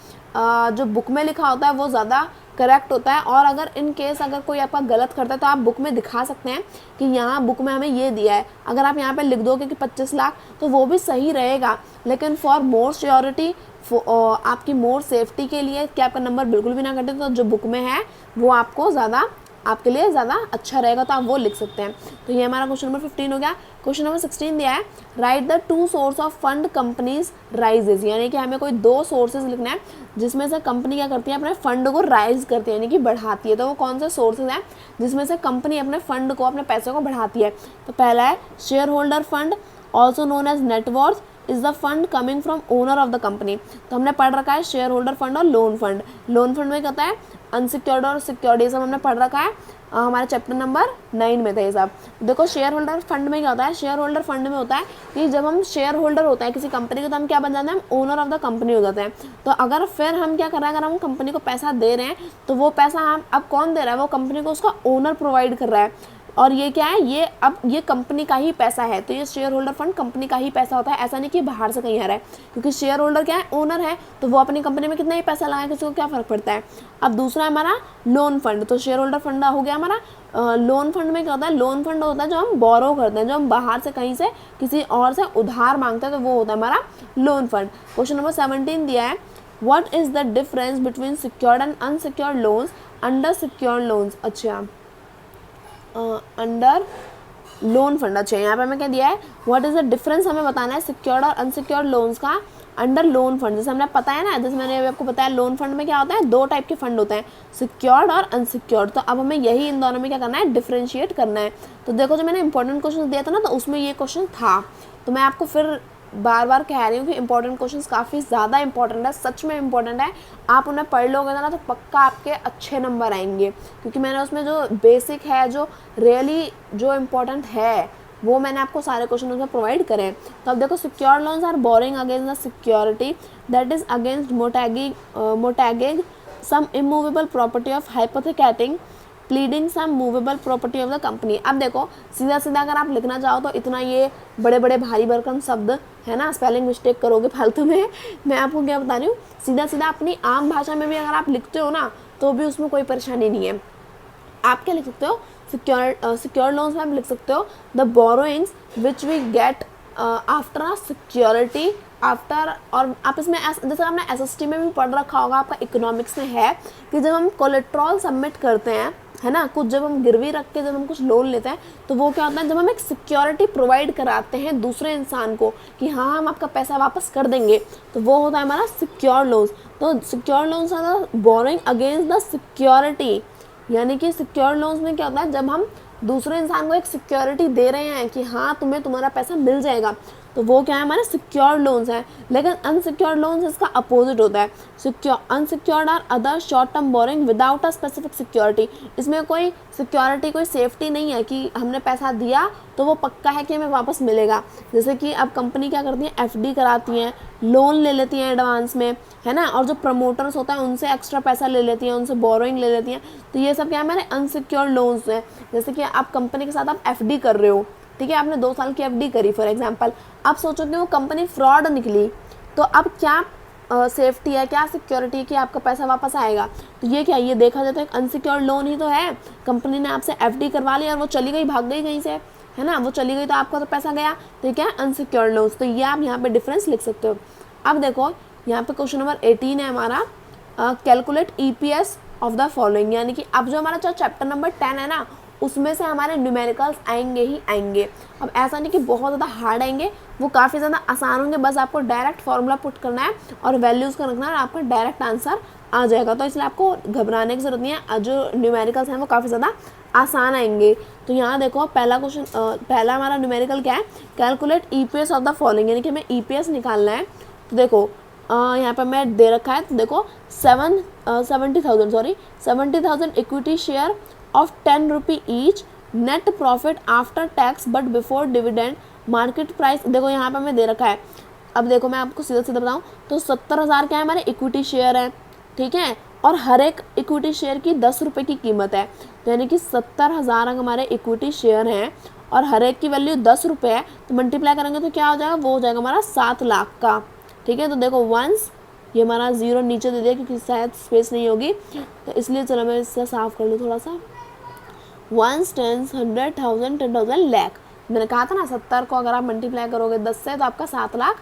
S1: जो बुक में लिखा होता है वो ज़्यादा करेक्ट होता है। और अगर इन केस अगर कोई आपका गलत करता है तो आप बुक में दिखा सकते हैं कि यहाँ बुक में हमें ये दिया है। अगर आप यहाँ पे लिख दोगे कि 25 लाख तो वो भी सही रहेगा, लेकिन फॉर मोर श्योरिटी, आपकी मोर सेफ्टी के लिए कि आपका नंबर बिल्कुल भी ना कटे, तो जो बुक में है वो आपके लिए ज़्यादा अच्छा रहेगा, तो आप वो लिख सकते हैं। तो ये हमारा क्वेश्चन नंबर 15 हो गया। क्वेश्चन नंबर 16 दिया है, right the 2 source of fund companies rises. यानी कि हमें कोई 2 सोर्सेज लिखना है जिसमें से कंपनी क्या करती है, अपने फंड को राइज करती है, यानी कि बढ़ाती है। तो वो कौन से सोर्सेज हैं जिसमें से कंपनी अपने फंड को, अपने पैसे को बढ़ाती है? तो पहला है share holder fund, also known as net worth, is the fund coming from owner of the company. तो हमने पढ़ रखा है शेयर होल्डर फंड और लोन फंड। लोन फंड में क्या होता है? अनसिक्योर्ड और सिक्योर्ड, ये सब हमने पढ़ रखा है, हमारे चैप्टर नंबर 9 में था ये सब। देखो शेयर होल्डर फंड में क्या होता है? शेयर होल्डर फंड में होता है कि जब हम शेयर होल्डर होते हैं किसी कंपनी के, तो हम क्या बन जाते हैं? हम ओनर ऑफ द कंपनी हो जाते हैं। तो अगर फिर हम क्या कर रहे हैं, अगर हम कंपनी को पैसा दे रहे हैं तो वो पैसा हम अब कौन दे रहा है? वो कंपनी को उसका ओनर प्रोवाइड कर रहा है। और ये क्या है? ये अब ये कंपनी का ही पैसा है। तो ये शेयर होल्डर फंड कंपनी का ही पैसा होता है, ऐसा नहीं कि बाहर से कहीं आ रहा है, क्योंकि शेयर होल्डर क्या है? ओनर है, तो वो अपनी कंपनी में कितना ही पैसा लगाए, किसी को क्या फ़र्क पड़ता है। अब दूसरा हमारा लोन फंड। तो शेयर होल्डर फंड हो गया हमारा। लोन फंड में क्या होता है? लोन फंड होता है जो हम बोरो करते हैं, जो हम बाहर से कहीं से किसी और से उधार मांगते हैं, तो वो होता है हमारा लोन फंड। क्वेश्चन नंबर 17 दिया है, what is the difference between secured and unsecured loans under secured loans. अच्छा, अंडर लोन फंड। अच्छा, यहाँ पे हमें क्या दिया है? व्हाट इज़ द डिफरेंस हमें बताना है सिक्योर्ड और अनसिक्योर्ड लोन्स का अंडर लोन फंड। जैसे हमने पता है ना, जैसे मैंने अभी आपको बताया, लोन फंड में क्या होता है? 2 टाइप के फंड होते हैं, सिक्योर्ड और अनसिक्योर्ड। तो अब हमें यही इन दोनों में क्या करना है? डिफ्रेंशिएट करना है। तो देखो जो मैंने इंपॉर्टेंट क्वेश्चन दिया था ना, तो उसमें ये क्वेश्चन था। तो मैं आपको फिर बार बार कह रही हूँ कि इंपॉर्टेंट क्वेश्चंस काफ़ी ज़्यादा इंपॉर्टेंट है, सच में इंपॉर्टेंट है। आप उन्हें पढ़ लोगे ना तो पक्का आपके अच्छे नंबर आएंगे, क्योंकि मैंने उसमें जो बेसिक है, जो रियली जो इम्पोर्टेंट है, वो मैंने आपको सारे क्वेश्चन उसमें प्रोवाइड करें। तो अब देखो, secured loans are borrowing against the security that is against mortgage some immovable property of hypothecating pleading some movable property of the company. अब देखो सीधा सीधा अगर आप लिखना चाहो तो इतना ये बड़े बड़े भारी भरकम शब्द है ना, स्पेलिंग मिस्टेक करोगे फालतू में। मैं आपको क्या बता रही हूँ, सीधा सीधा अपनी आम भाषा में भी अगर आप लिखते हो ना तो भी उसमें कोई परेशानी नहीं है। आप क्या लिख सकते हो? सिक्योर्ड लोन्स में आप लिख सकते हो the borrowings which we get after a security after. और आप इसमें जैसे आपने एसएसटी में भी पढ़ रखा होगा, आपका इकोनॉमिक्स में है कि जब हम कोलेट्रॉल सबमिट करते हैं, है ना, कुछ जब हम गिरवी रख के जब हम कुछ लोन लेते हैं, तो वो क्या होता है? जब हम एक सिक्योरिटी प्रोवाइड कराते हैं दूसरे इंसान को कि हाँ हम आपका पैसा वापस कर देंगे, तो वो होता है हमारा सिक्योर्ड लोन्स। तो secured loans are the borrowing against the security. यानी कि सिक्योर्ड लोन्स में क्या होता है? जब हम दूसरे इंसान को एक सिक्योरिटी दे रहे हैं कि हाँ तुम्हें तुम्हारा पैसा मिल जाएगा, तो वो क्या है, हमारे सिक्योर्ड लोन्स हैं। लेकिन अनसिक्योर्ड लोन्स इसका अपोजिट होता है। Unsecured are other short term borrowing without a specific security. इसमें कोई सिक्योरिटी, कोई सेफ्टी नहीं है कि हमने पैसा दिया तो वो पक्का है कि हमें वापस मिलेगा। जैसे कि अब कंपनी क्या करती है, एफडी कराती हैं, लोन ले लेती हैं एडवांस में, है ना, और जो प्रमोटर्स होता है उनसे एक्स्ट्रा पैसा ले लेती हैं, उनसे बोरोइंग ले लेती हैं। तो ये सब क्या है, हमारे अनसिक्योर्ड लोन्स हैं। जैसे कि आप कंपनी के साथ आप एफडी कर रहे हो, ठीक है, आपने 2 साल की एफडी करी फॉर एग्जांपल, आप सोचो कि वो कंपनी फ्रॉड निकली, तो अब क्या सेफ्टी है, क्या सिक्योरिटी है कि आपका पैसा वापस आएगा? तो ये क्या, ये देखा जाता है अनसिक्योर्ड लोन ही तो है। कंपनी ने आपसे एफडी करवा ली और वो चली गई, भाग गई कहीं से, है ना, वो चली गई तो आपका तो पैसा गया। तो ये क्या है, अनसिक्योर्ड लोन्स। तो ये आप यहाँ पे डिफरेंस लिख सकते हो। अब देखो यहाँ पे क्वेश्चन नंबर 18 है हमारा, calculate EPS of the following. यानी कि अब जो हमारा चैप्टर नंबर 10 है ना, उसमें से हमारे न्यूमेरिकल्स आएंगे ही आएंगे। अब ऐसा नहीं कि बहुत ज़्यादा हार्ड आएंगे, वो काफ़ी ज़्यादा आसान होंगे। बस आपको डायरेक्ट फार्मूला पुट करना है और वैल्यूज़ का रखना है और आपका डायरेक्ट आंसर आ जाएगा। तो इसलिए आपको घबराने की जरूरत नहीं है, जो न्यूमेरिकल्स हैं वो काफ़ी ज़्यादा आसान आएंगे। तो यहाँ देखो पहला क्वेश्चन, पहला हमारा न्यूमेरिकल क्या है, calculate EPS of the following, यानी कि हमें ईपीएस निकालना है। तो देखो यहाँ पर मैं दे रखा है, तो देखो 70,000 equity share of 10 rupee each, net profit after tax but before dividend, market price देखो यहाँ पे मैं दे रखा है। अब देखो मैं आपको सीधा सीधा बताऊँ तो 70,000 क्या है, हमारे इक्विटी शेयर है, ठीक है, और हर एक इक्विटी शेयर की 10 रुपये की कीमत है। तो यानी कि 70,000 हमारे इक्विटी शेयर हैं और हर एक की वैल्यू 10 रुपये है। तो मल्टीप्लाई करेंगे तो क्या हो जाएगा, वो हो जाएगा हमारा 7 लाख का, ठीक है। तो देखो वंस, ये हमारा 0 नीचे दे दिया क्योंकि शायद स्पेस नहीं होगी, तो इसलिए चलो मैं इससे साफ कर लूँ थोड़ा सा। 1 10 100,000 10,000 लाख, मैंने कहा था ना 70 को अगर आप मल्टीप्लाई करोगे 10 से तो आपका 7 लाख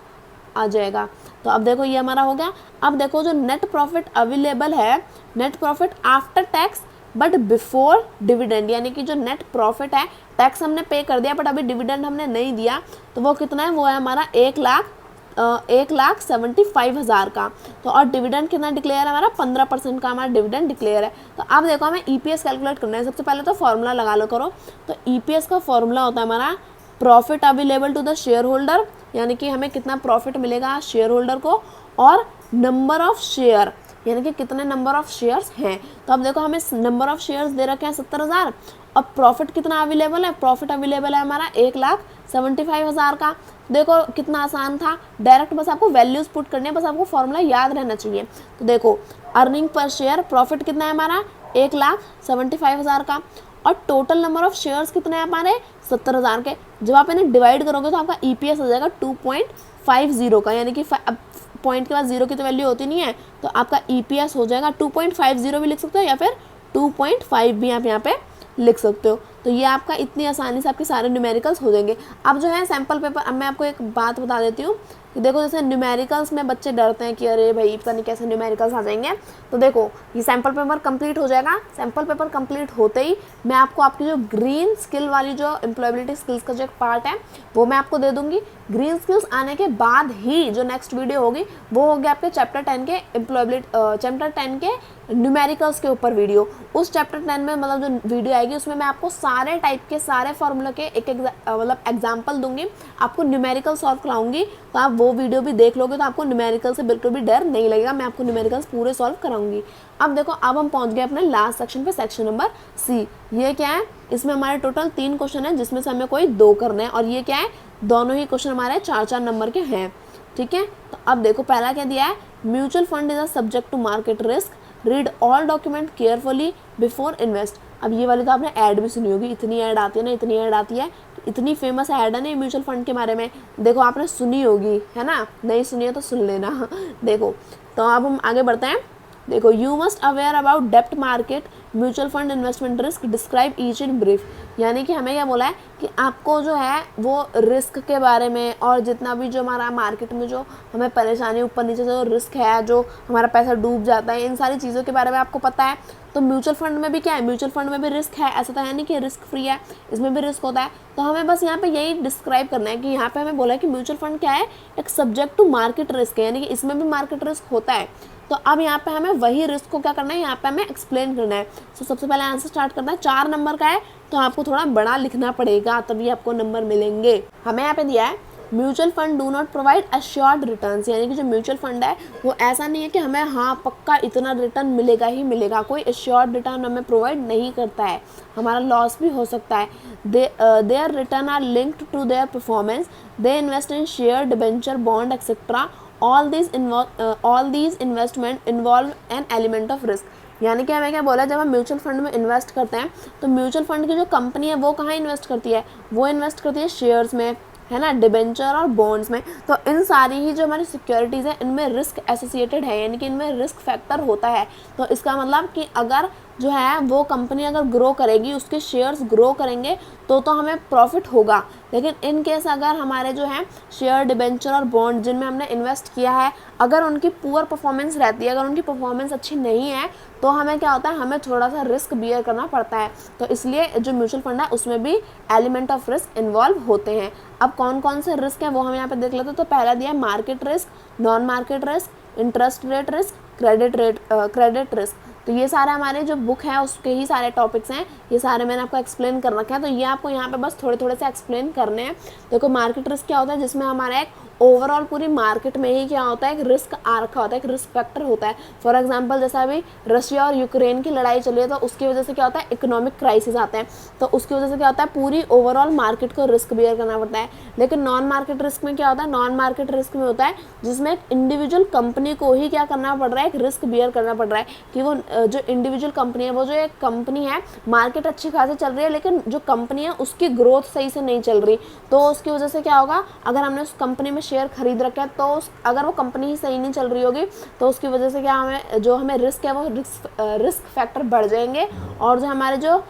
S1: आ जाएगा। तो अब देखो ये हमारा हो गया। अब देखो जो नेट प्रॉफिट अवेलेबल है, net profit after tax but before dividend, यानी कि जो नेट प्रॉफिट है, टैक्स हमने पे कर दिया बट अभी डिविडेंड हमने नहीं दिया, तो वो कितना है, वो है हमारा 1,75,000 का। तो और डिविडेंड कितना डिक्लेयर है हमारा, 15% का हमारा डिविडेंड डिक्लेयर है। तो अब देखो हमें ईपीएस कैलकुलेट करना है। सबसे पहले तो फॉर्मूला लगा लो करो। तो ईपीएस का फॉर्मूला होता है हमारा profit available to the share holder, यानी कि हमें कितना प्रॉफिट मिलेगा शेयर होल्डर को, और नंबर ऑफ शेयर, यानी कि कितने नंबर ऑफ शेयर्स हैं। तो अब देखो हमें नंबर ऑफ शेयर्स दे रखे हैं 70,000, अब प्रॉफिट कितना अवेलेबल है, प्रॉफिट अवेलेबल है हमारा 1,75,000 का। देखो कितना आसान था, डायरेक्ट बस आपको वैल्यूज पुट करने हैं, बस आपको फॉर्मूला याद रहना चाहिए। तो देखो अर्निंग पर शेयर, प्रॉफिट कितना है हमारा 1,75,000 का, और टोटल नंबर ऑफ शेयर्स कितने हैं हमारे 70,000 के। जब आप इन्हें डिवाइड करोगे तो आपका ईपीएस हो जाएगा 2.50 का, यानी कि पॉइंट के बाद 0 की तो वैल्यू होती नहीं है, तो आपका ईपीएस हो जाएगा 2.50 भी लिख सकते हो या फिर 2.5 भी आप यहाँ पे लिख सकते हो। तो ये आपका इतनी आसानी से आपके सारे न्यूमेरिकल्स हो जाएंगे। अब जो है सैम्पल पेपर, अब मैं आपको एक बात बता देती हूँ कि देखो जैसे न्यूमेरिकल्स में बच्चे डरते हैं कि अरे भाई पता नहीं कैसे न्यूमेरिकल्स आ जाएंगे। तो देखो ये सैम्पल पेपर कंप्लीट हो जाएगा। सैम्पल पेपर कंप्लीट होते ही मैं आपको आपकी जो ग्रीन स्किल वाली जो एम्प्लॉयबिलिटी स्किल्स का जो एक पार्ट है वो मैं आपको दे दूंगी। ग्रीन स्किल्स आने के बाद ही जो नेक्स्ट वीडियो होगी वो होगी आपके चैप्टर 10 के चैप्टर 10 के न्यूमेरिकल्स के ऊपर वीडियो। उस चैप्टर 10 में मतलब जो वीडियो आएगी उसमें मैं आपको सारे टाइप के सारे फॉर्मूला के एक मतलब एग्जाम्पल दूंगी, आपको न्यूमेरिकल सॉल्व कराऊंगी। तो आप वो वीडियो भी देख लोगे तो आपको न्यूमेरिकल से बिल्कुल भी डर नहीं लगेगा, मैं आपको न्यूमेरिकल्स पूरे सॉल्व कराऊंगी। अब देखो अब हम पहुंच गए अपने लास्ट सेक्शन पे, सेक्शन नंबर सी। ये क्या है, इसमें हमारे टोटल 3 क्वेश्चन है जिसमें से हमें कोई 2 करने हैं, और ये क्या है, दोनों ही क्वेश्चन हमारे 4-4 नंबर के हैं, ठीक है। तो अब देखो पहला क्या दिया है, mutual fund is a subject to market risk, read all document carefully before invest. अब ये वाली तो आपने ऐड भी सुनी होगी, इतनी ऐड आती है ना, इतनी ऐड आती है, इतनी फेमस ऐड है ना म्यूचुअल फंड के बारे में, देखो आपने सुनी होगी, है ना, नहीं सुनी है तो सुन लेना। देखो तो अब हम आगे बढ़ते हैं। देखो यू मस्ट अवेयर अबाउट डेप्ट market, mutual fund investment risk, describe each in brief. यानी कि हमें क्या बोला है कि आपको जो है वो रिस्क के बारे में और जितना भी जो हमारा मार्केट में जो हमें परेशानी ऊपर नीचे जो रिस्क है, जो हमारा पैसा डूब जाता है, इन सारी चीज़ों के बारे में आपको पता है। तो म्यूचुअल फंड में भी क्या है, म्यूचुअल फंड में भी रिस्क है, ऐसा तो है नहीं कि रिस्क फ्री है, इसमें भी रिस्क होता है। तो हमें बस यहाँ पे यही डिस्क्राइब करना है कि यहाँ पे हमें बोला है कि म्यूचुअल फंड क्या है, एक सब्जेक्ट टू मार्केट रिस्क है, यानी कि इसमें भी मार्केट रिस्क होता है। तो अब यहाँ पे हमें वही रिस्क को क्या करना है, यहाँ पे हमें एक्सप्लेन करना है। तो सबसे पहले आंसर स्टार्ट करना है, 4 नंबर का है तो आपको थोड़ा बड़ा लिखना पड़ेगा तभी आपको नंबर मिलेंगे। हमें यहाँ पे दिया है mutual fund do not provide assured returns, यानी कि जो म्यूचुअल फंड है वो ऐसा नहीं है कि हमें हाँ पक्का इतना रिटर्न मिलेगा ही मिलेगा, कोई अश्योर्ड रिटर्न हमें प्रोवाइड नहीं करता है, हमारा लॉस भी हो सकता है। Their return are linked to their performance, they invest in share, debenture, bond etcetera, all these investment involve an element of risk. यानी कि हमें क्या बोला, जब हम म्यूचुअल फंड में इन्वेस्ट करते हैं तो म्यूचुअल फंड की जो कंपनी है वो कहाँ इन्वेस्ट करती है, वो इन्वेस्ट करती है शेयर्स में, है ना, डिबेंचर और बॉन्ड्स में। तो इन सारी ही जो हमारी सिक्योरिटीज़ है इनमें रिस्क एसोसिएटेड है, यानी कि इनमें रिस्क फैक्टर होता है। तो इसका मतलब कि अगर जो है वो कंपनी अगर ग्रो करेगी, उसके शेयर्स ग्रो करेंगे तो हमें प्रॉफिट होगा। लेकिन इन केस अगर हमारे जो है शेयर, डिबेंचर और बॉन्ड जिनमें हमने इन्वेस्ट किया है, अगर उनकी पुअर परफॉर्मेंस रहती है, अगर उनकी परफॉर्मेंस अच्छी नहीं है, तो हमें क्या होता है, हमें थोड़ा सा रिस्क बियर करना पड़ता है। तो इसलिए जो म्यूचुअल फंड है उसमें भी एलिमेंट ऑफ रिस्क इन्वॉल्व होते हैं। अब कौन कौन से रिस्क हैं वो हम यहाँ पे देख लेते हैं। तो पहला दिया है market risk, non market risk, interest rate risk, credit risk. तो ये सारे हमारे जो बुक है उसके ही सारे टॉपिक्स हैं, ये सारे मैंने आपको एक्सप्लेन कर रखा है। तो ये आपको यहाँ पे बस थोड़े थोड़े से एक्सप्लेन करने हैं। देखो मार्केट रिस्क क्या होता है, जिसमें हमारा एक ओवरऑल पूरी मार्केट में ही क्या होता है, एक रिस्क आ रखा होता है, एक रिस्क फैक्टर होता है। फॉर एग्जांपल जैसा अभी रशिया और यूक्रेन की लड़ाई चली है, तो उसकी वजह से क्या होता है, इकोनॉमिक क्राइसिस आते हैं, तो उसकी वजह से क्या होता है, पूरी ओवरऑल मार्केट को रिस्क बियर करना पड़ता है। लेकिन नॉन मार्केट रिस्क में क्या होता है, नॉन मार्केट रिस्क में होता है जिसमें एक इंडिविजुअल कंपनी को ही क्या करना पड़ रहा है, एक रिस्क बियर करना पड़ रहा है कि वो जो इंडिविजुअल कंपनी है, वो जो एक कंपनी है, मार्केट अच्छी खासी चल रही है लेकिन जो कंपनी है उसकी ग्रोथ सही से नहीं चल रही, तो उसकी वजह से क्या होगा, अगर हमने उस कंपनी में शेयर खरीद रखा है तो अगर वो कंपनी ही सही नहीं चल रही होगी तो उसकी वजह से क्या हमें रिस्क है वो रिस्क फैक्टर बढ़ जाएंगे, और जो हमारे जो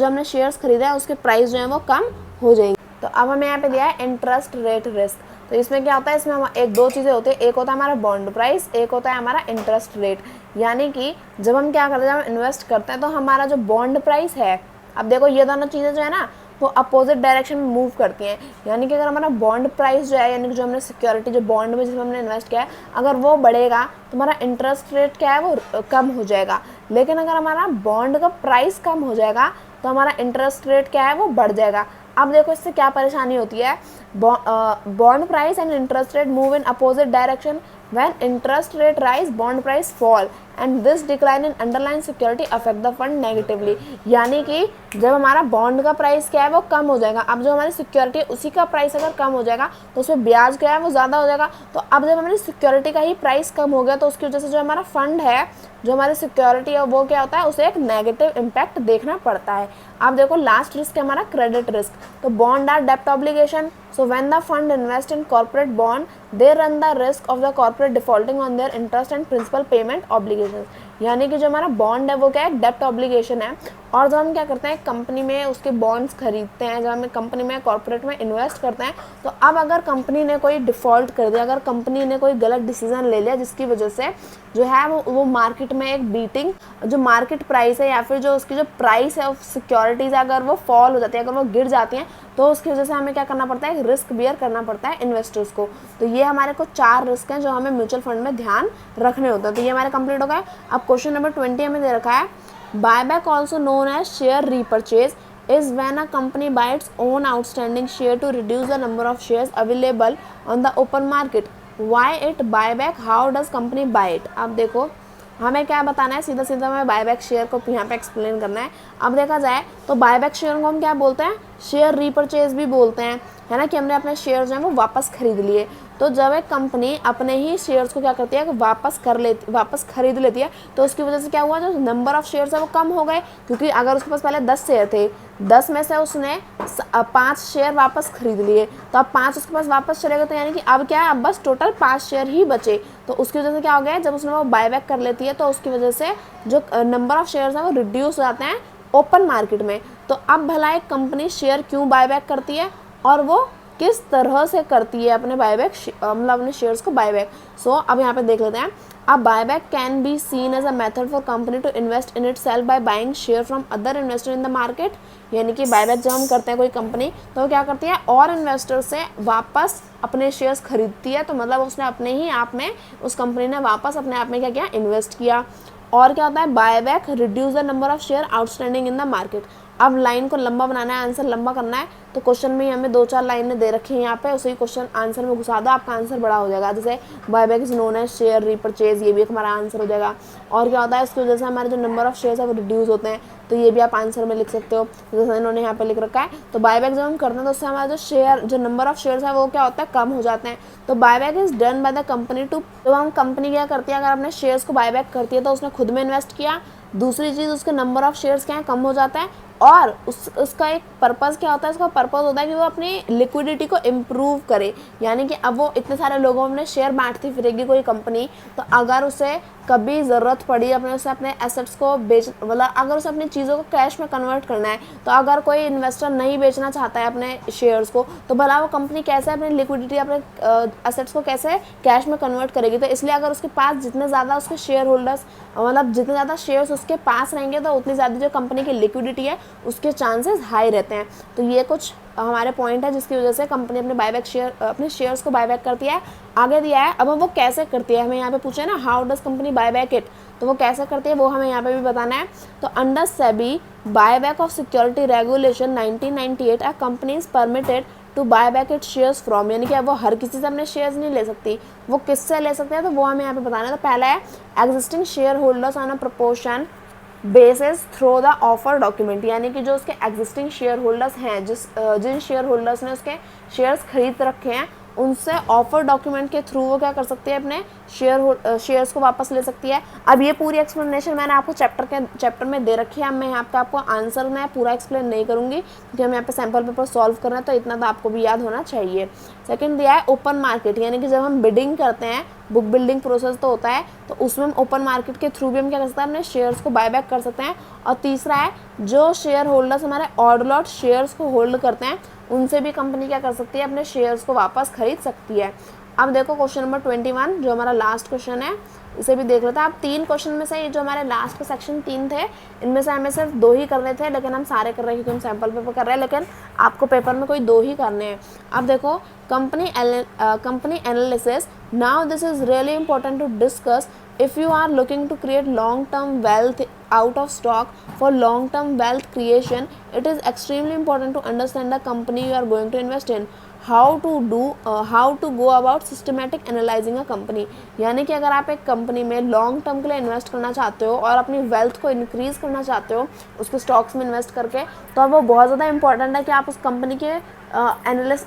S1: हमने शेयर्स खरीदे हैं उसके प्राइस जो है वो कम हो जाएंगे। तो अब हमें यहाँ पे दिया है इंटरेस्ट रेट रिस्क। तो इसमें क्या होता है, इसमें हम एक दो चीज़ें होती है, एक होता है हमारा बॉन्ड प्राइस, एक होता है हमारा इंटरेस्ट रेट। यानी कि जब हम क्या करते हैं, जब हम इन्वेस्ट करते हैं तो हमारा जो बॉन्ड प्राइस है, अब देखो ये दोनों चीज़ें जो है ना वो अपोजिट डायरेक्शन में मूव करती हैं। यानी कि अगर हमारा बॉन्ड प्राइस जो है, यानी कि जो हमने सिक्योरिटी जो बॉन्ड में जिसमें हमने इन्वेस्ट किया है, अगर वो बढ़ेगा तो हमारा इंटरेस्ट रेट क्या है वो कम हो जाएगा। लेकिन अगर हमारा बॉन्ड का प्राइस कम हो जाएगा तो हमारा इंटरेस्ट रेट क्या है वो बढ़ जाएगा। अब देखो इससे क्या परेशानी होती है, bond price and interest rate move in opposite direction, when interest rate rise bond price fall and this decline in underlying security affect the fund negatively। यानी कि जब हमारा बॉन्ड का प्राइस क्या है वो कम हो जाएगा, अब जो हमारी सिक्योरिटी है उसी का प्राइस अगर कम हो जाएगा तो उसमें ब्याज क्या है वो ज़्यादा हो जाएगा। तो अब जब हमारी सिक्योरिटी का ही प्राइस कम हो गया तो उसकी वजह से जो हमारा फंड है, जो हमारी सिक्योरिटी है वो क्या होता है, उसे एक नेगेटिव इम्पैक्ट देखना पड़ता है। अब देखो लास्ट रिस्क है हमारा क्रेडिट रिस्क। तो बॉन्ड आर डेप्ट obligation, so when the fund invest in corporate bond they run the risk of the corporate defaulting on their interest and principal payment obligations। यानी कि जो हमारा बॉन्ड है वो क्या है, डेप्ट ऑब्लिगेशन है, और जब हम क्या करते हैं कंपनी में उसके बॉन्ड्स खरीदते हैं, जब हम कंपनी में कॉर्पोरेट में इन्वेस्ट करते हैं, तो अब अगर कंपनी ने कोई डिफ़ॉल्ट कर दिया, अगर कंपनी ने कोई गलत डिसीजन ले लिया जिसकी वजह से जो है वो मार्केट में एक बीटिंग, जो मार्केट प्राइस है या फिर जो उसकी जो प्राइस है सिक्योरिटीज़ है, अगर वो फॉल हो जाती है, अगर वो गिर जाती हैं, तो उसकी वजह से हमें क्या करना पड़ता है, रिस्क बियर करना पड़ता है इन्वेस्टर्स को। तो ये हमारे को 4 रिस्क हैं जो हमें म्यूचुअल फंड में ध्यान रखने होते हैं। तो ये हमारे कंप्लीट हो गए। अब क्वेश्चन नंबर 20 हमें दे रखा है, buyback also known as share repurchase is when a company buy its own outstanding share to reduce the number of shares available on the open market। Why it buyback? How does company buy it? अब देखो हमें क्या बताना है, सीधा सीधा हमें buyback share को यहाँ पे एक्सप्लेन करना है। अब देखा जाए तो बायबैक शेयर को हम क्या बोलते हैं, शेयर रीपरचेज भी बोलते हैं, है ना, कि हमने अपने शेयर जो है वो वापस खरीद लिए। तो जब एक कंपनी अपने ही शेयर्स को क्या करती है कि वापस खरीद लेती है, तो उसकी वजह से क्या हुआ, जो नंबर ऑफ शेयर्स है वो कम हो गए, क्योंकि अगर उसके पास पहले 10 शेयर थे, 10 में से उसने 5 शेयर वापस खरीद लिए, तो अब 5 उसके पास वापस चले गए, तो यानी कि अब क्या है, अब बस टोटल 5 शेयर ही बचे। तो उसकी वजह से क्या हो गया, जब उसने वो बायबैक कर लेती है तो उसकी वजह से जो नंबर ऑफ शेयर्स हैं वो रिड्यूस हो जाते हैं ओपन मार्केट में। तो अब भला एक कंपनी शेयर क्यों बायबैक करती है और वो किस तरह से करती है अपने बायबैक, मतलब अपने शेयर्स को बायबैक। सो अब यहाँ पे देख लेते हैं। अब buyback can be seen as a method for company to invest in itself by buying share from other investor in the market. यानी कि बायबैक जब हम करते हैं कोई कंपनी, तो वो क्या करती है, और इन्वेस्टर से वापस अपने शेयर्स खरीदती है। तो मतलब उसने अपने ही आप में, उस कंपनी ने वापस अपने आप में क्या किया, इन्वेस्ट किया। और क्या होता है, buyback reduce the number of share outstanding in the market. अब लाइन को लंबा बनाना है, आंसर लंबा करना है, तो क्वेश्चन में हमें 2-4 लाइनें दे रखी हैं यहाँ पे, उसी क्वेश्चन आंसर में घुसा दो, आपका आंसर बड़ा हो जाएगा। जैसे buyback is known as share repurchase, ये भी एक हमारा आंसर हो जाएगा। और क्या होता है, इसकी वजह से हमारे जो नंबर ऑफ शेयर्स है वो रिड्यूस होते हैं, तो ये भी आप आंसर में लिख सकते हो, जैसे इन्होंने यहाँ पे लिख रखा है। तो बायबैक जब हम करते हैं तो उससे हमारा जो नंबर ऑफ शेयर्स है वो क्या होता है, कम हो जाते हैं। तो buyback is done by the company to, तो हम कंपनी क्या करती है, अगर अपने शेयर्स को बायबैक करती है तो उसने खुद में इन्वेस्ट किया, दूसरी चीज़ उसके नंबर ऑफ शेयर्स क्या है, कम हो जाता है, और उसका एक पर्पज़ क्या होता है, इसका पर्पज़ होता है कि वो अपनी लिक्विडिटी को इम्प्रूव करे, यानी कि अब वो इतने सारे लोगों में शेयर बांटती फिरेगी कोई कंपनी, तो अगर उसे कभी ज़रूरत पड़ी अपने एसेट्स को मतलब अगर उसे अपनी चीज़ों को कैश में कन्वर्ट करना है, तो अगर कोई इन्वेस्टर नहीं बेचना चाहता है अपने शेयर्स को, तो भला वो कंपनी कैसे अपनी लिक्विडिटी, अपने एसेट्स को कैसे कैश में कन्वर्ट करेगी। तो इसलिए अगर उसके पास जितने ज़्यादा उसके शेयर होल्डर्स, मतलब जितने ज़्यादा शेयर्स उसके पास रहेंगे, तो उतनी ज़्यादा जो कंपनी की लिक्विडिटी है उसके चांसेस हाई रहते हैं। तो ये कुछ हमारे पॉइंट है जिसकी वजह से कंपनी अपने शेयर्स को बायबैक करती है। आगे दिया है, अब वो कैसे करती है, हमें यहाँ पे पूछा है ना, how does company buyback it, तो वो कैसे करती है वो हमें यहाँ पे भी बताना है। तो under SEBI buyback of security regulation 1998 a company is permitted to buy back it shares from, यानी कि अब वो हर किसी से अपने शेयर्स नहीं ले सकती, वो किससे ले सकते हैं, तो वो हमें यहाँ पे बताना है। तो पहला है existing share holders on a proportion basis through the offer document, यानी कि जो उसके एग्जिस्टिंग शेयर होल्डर्स हैं, जिन शेयर होल्डर्स ने उसके शेयर्स खरीद रखे हैं, उनसे ऑफर डॉक्यूमेंट के थ्रू वो क्या कर सकती है, अपने शेयर्स को वापस ले सकती है। अब ये पूरी एक्सप्लेनेशन मैंने आपको चैप्टर में दे रखी है, मैं यहाँ पे आपको आंसर मैं पूरा एक्सप्लेन नहीं करूँगी क्योंकि हम यहाँ पे सैम्पल पेपर सॉल्व कर रहे हैं, तो इतना तो आपको भी याद होना चाहिए। सेकंड दिया है ओपन मार्केट, यानी कि जब हम बिडिंग करते हैं, बुक बिल्डिंग प्रोसेस तो होता है, तो उसमें हम ओपन मार्केट के थ्रू भी हम क्या कर सकते हैं, अपने शेयर्स को बायबैक कर सकते हैं। और तीसरा है जो शेयर होल्डर्स हमारे ऑर्डर लॉट शेयर्स को होल्ड करते हैं, उनसे भी कंपनी क्या कर सकती है, अपने शेयर्स को वापस खरीद सकती है। अब देखो क्वेश्चन नंबर 21 जो हमारा लास्ट क्वेश्चन है, इसे भी देख लेते हैं। आप 3 क्वेश्चन में से जो हमारे लास्ट के सेक्शन 3 थे, इनमें से हमें सिर्फ 2 ही करने थे, लेकिन हम सारे कर रहे हैं क्योंकि हम सैम्पल पेपर कर रहे हैं, लेकिन आपको पेपर में कोई 2 ही करने हैं। अब देखो company analysis, now this is really important to discuss if you are looking to create long term wealth out of stock. For long term wealth creation, it is extremely important to understand the company you are going to invest in. how to go about systematic analyzing a company, यानी कि अगर आप एक company में long term के लिए invest करना चाहते हो और अपनी वेल्थ को इंक्रीज़ करना चाहते हो उसके स्टॉक्स में इन्वेस्ट करके, तो अब वो बहुत ज़्यादा इंपॉर्टेंट है कि आप उस कंपनी के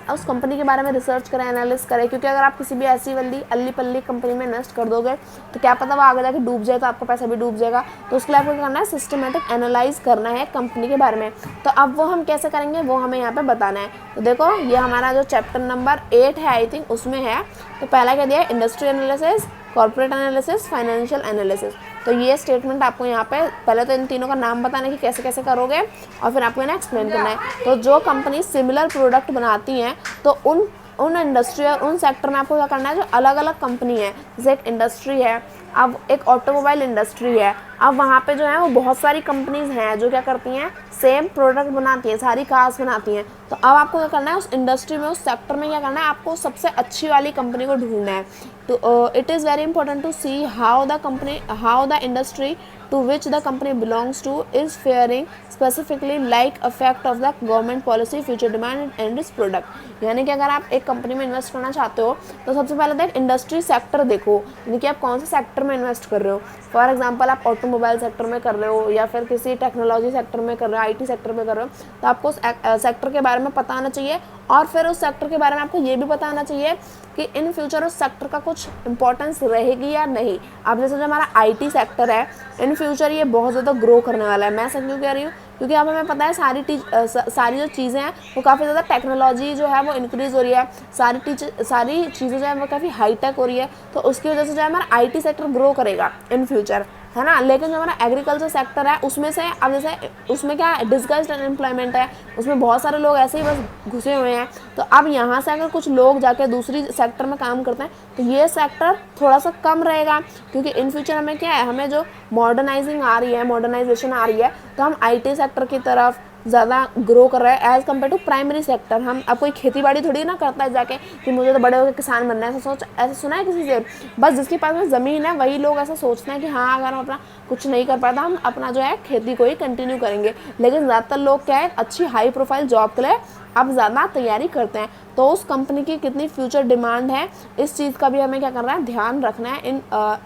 S1: उस कंपनी के बारे में रिसर्च करें, एनालिस करें, क्योंकि अगर आप किसी भी ऐसी अल्ली पल्ली कंपनी में इन्वेस्ट कर दोगे तो क्या पता वो आगे जाके डूब जाए, तो आपका पैसा भी डूब जाएगा। तो उसके लिए आपको क्या करना है, सिस्टमेटिक एनालाइज करना है कंपनी के बारे में। तो अब वो हम कैसे करेंगे वो हमें यहाँ पे बताना है। तो देखो ये हमारा जो चैप्टर नंबर 8 है, आई थिंक उसमें है। तो पहला क्या दिया है, industry analysis, corporate analysis, financial analysis. तो ये स्टेटमेंट आपको यहाँ पे पहले तो इन तीनों का नाम बताना है कि कैसे कैसे करोगे, और फिर आपको इन्हें एक्सप्लेन करना है। तो जो कंपनी सिमिलर प्रोडक्ट बनाती हैं, तो उन इंडस्ट्री और उन सेक्टर में आपको क्या करना है, जो अलग अलग कंपनी है, जैसे एक इंडस्ट्री है, अब एक ऑटोमोबाइल इंडस्ट्री है, अब वहाँ पे जो है वो बहुत सारी कंपनीज हैं जो क्या करती हैं, सेम प्रोडक्ट बनाती हैं, सारी कार्स बनाती हैं। तो अब आपको क्या करना है, उस इंडस्ट्री में, उस सेक्टर में क्या करना है, आपको सबसे अच्छी वाली कंपनी को ढूंढना है। तो it is very important to see how the industry to which the company belongs to is faring specifically like effect of the government policy, future demand and its product। यानी कि अगर आप एक कंपनी में इन्वेस्ट करना चाहते हो तो सबसे पहले तो एक इंडस्ट्री सेक्टर देखो, यानी कि आप कौन से सेक्टर में इन्वेस्ट कर रहे हो। फॉर एग्जांपल आप ऑटोमोबाइल सेक्टर में कर रहे हो या फिर किसी टेक्नोलॉजी सेक्टर में कर रहे हो, आईटी सेक्टर में कर रहे हो, तो आपको उस सेक्टर के बारे में पता होना चाहिए, और फिर उस सेक्टर के बारे में आपको ये भी पता होना चाहिए कि इन फ्यूचर उस सेक्टर का कुछ इंपॉर्टेंस रहेगी या नहीं। अब जैसे जो हमारा आईटी सेक्टर है, इन फ्यूचर ये बहुत ज़्यादा ग्रो करने वाला है। मैं ऐसा क्यों कह रही हूँ, क्योंकि अब हमें पता है सारी जो चीज़ें हैं वो काफ़ी ज़्यादा, टेक्नोलॉजी जो है वो इंक्रीज़ हो रही है, सारी चीज़ें जो है वो काफ़ी हाईटेक हो रही है, तो उसकी वजह से जो है हमारा आईटी सेक्टर ग्रो करेगा इन फ्यूचर, है ना। लेकिन जो हमारा एग्रीकल्चर सेक्टर है उसमें से अब जैसे उसमें क्या डिस्गाइज्ड अनएम्प्लॉयमेंट है, उसमें बहुत सारे लोग ऐसे ही बस घुसे हुए हैं। तो अब यहाँ से अगर कुछ लोग जाके दूसरी सेक्टर में काम करते हैं तो ये सेक्टर थोड़ा सा कम रहेगा, क्योंकि इन फ्यूचर हमें क्या है, हमें जो मॉडर्नाइजेशन आ रही है, तो हम आईटी सेक्टर की तरफ ज़्यादा ग्रो कर रहा है as compare to primary sector. हम अब कोई खेती बाड़ी थोड़ी ना करता है जाके कि मुझे तो बड़े होकर किसान बनना है, ऐसा सुना है किसी से? बस जिसके पास में ज़मीन है वही लोग ऐसा सोचते हैं कि हाँ अगर हम अपना कुछ नहीं कर पाता हम अपना जो है खेती को ही कंटिन्यू करेंगे। लेकिन ज़्यादातर लोग क्या है, अच्छी हाई प्रोफाइल जॉब के लिए अब ज़्यादा तैयारी करते हैं। तो उस कंपनी की कितनी फ्यूचर डिमांड है, इस चीज़ का भी हमें क्या करना है, ध्यान रखना है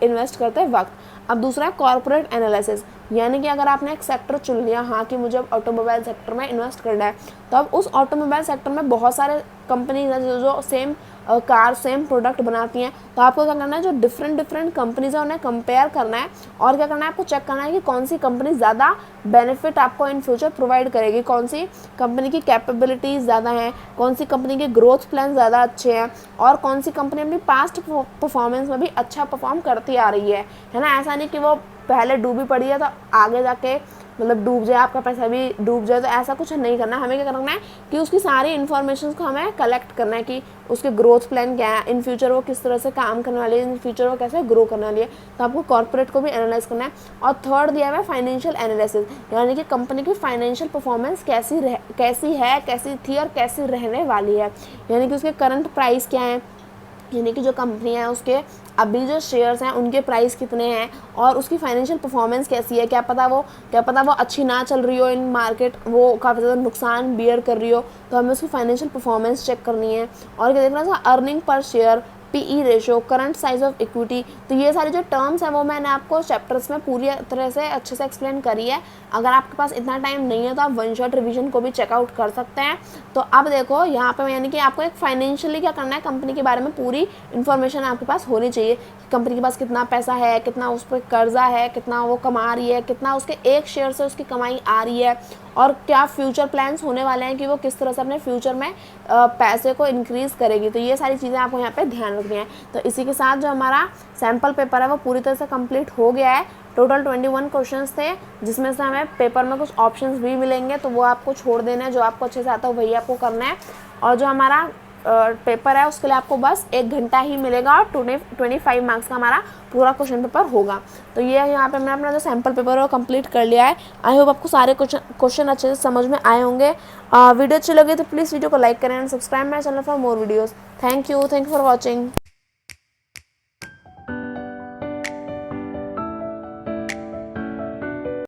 S1: इन्वेस्ट करते वक्त। अब दूसरा है कॉर्पोरेट एनालिसिस, यानी कि अगर आपने एक सेक्टर चुन लिया, हाँ कि मुझे ऑटोमोबाइल सेक्टर में इन्वेस्ट करना है, तो अब उस ऑटोमोबाइल सेक्टर में बहुत सारे कंपनीज हैं जो सेम कार सेम प्रोडक्ट बनाती हैं। तो आपको क्या करना है, जो डिफरेंट कंपनीज है उन्हें कंपेयर करना है और क्या करना है, आपको चेक करना है कि कौन सी कंपनी ज़्यादा बेनिफिट आपको इन फ्यूचर प्रोवाइड करेगी, कौन सी कंपनी की कैपेबिलिटीज़ ज़्यादा हैं, कौन सी कंपनी के ग्रोथ प्लान ज़्यादा अच्छे हैं और कौन सी कंपनी अपनी पास्ट परफॉर्मेंस में भी अच्छा परफॉर्म करती आ रही है ना। ऐसा नहीं कि वो पहले डूबी पड़ी है तो आगे जाके मतलब डूब जाए, आपका पैसा भी डूब जाए, तो ऐसा कुछ नहीं करना। हमें क्या करना है कि उसकी सारी इन्फॉर्मेशन को हमें कलेक्ट करना है कि उसके ग्रोथ प्लान क्या है, इन फ्यूचर वो किस तरह से काम करने वाली है, इन फ्यूचर वो कैसे ग्रो करने वाली है। तो आपको कॉर्पोरेट को भी एनालाइज करना है। और थर्ड दिया हुआ है फाइनेंशियल एनालिसिस, यानी कि कंपनी की फाइनेंशियल परफॉर्मेंस कैसी है, कैसी थी और कैसी रहने वाली है, यानी कि उसके करंट प्राइस क्या है, यानी कि जो कंपनी है उसके अभी जो शेयर्स हैं उनके प्राइस कितने हैं और उसकी फाइनेंशियल परफॉर्मेंस कैसी है, क्या पता वो अच्छी ना चल रही हो इन मार्केट, वो काफ़ी ज़्यादा नुकसान बियर कर रही हो, तो हमें उसकी फाइनेंशियल परफॉर्मेंस चेक करनी है। और क्या देखना है, earning per share, PE ratio, current size of equity. तो ये सारी जो टर्म्स हैं वो मैंने आपको चैप्टर्स में पूरी तरह से अच्छे से एक्सप्लेन करी है। अगर आपके पास इतना टाइम नहीं है तो आप वन शॉट रिवीजन को भी चेकआउट कर सकते हैं। तो अब देखो यहाँ पे यानी कि आपको एक फाइनेंशियली क्या करना है, कंपनी के बारे में पूरी इन्फॉर्मेशन आपके पास होनी चाहिए कि कंपनी के पास कितना पैसा है, कितना उस पर कर्जा है, कितना वो कमा रही है, कितना उसके एक शेयर से उसकी कमाई आ रही है और क्या फ्यूचर प्लान्स होने वाले हैं कि वो किस तरह से अपने फ्यूचर में पैसे को इंक्रीज़ करेगी। तो ये सारी चीज़ें आपको यहाँ पे ध्यान रखनी है। तो इसी के साथ जो हमारा सैम्पल पेपर है वो पूरी तरह से कंप्लीट हो गया है। टोटल 21 क्वेश्चंस थे, जिसमें से हमें पेपर में कुछ ऑप्शंस भी मिलेंगे, तो वो आपको छोड़ देना है, जो आपको अच्छे से आता है वही आपको करना है। और जो हमारा पेपर है उसके लिए आपको बस 1 घंटा ही मिलेगा और 25 मार्क्स का हमारा पूरा क्वेश्चन पेपर होगा। तो ये यहाँ पे मैंने अपना जो सैम्पल पेपर है वो कंप्लीट कर लिया है। आई होप आपको सारे क्वेश्चन अच्छे से समझ में आए होंगे। वीडियो अच्छी लगी तो प्लीज़ वीडियो को लाइक करें and subscribe my channel for more videos. Thank you for watching.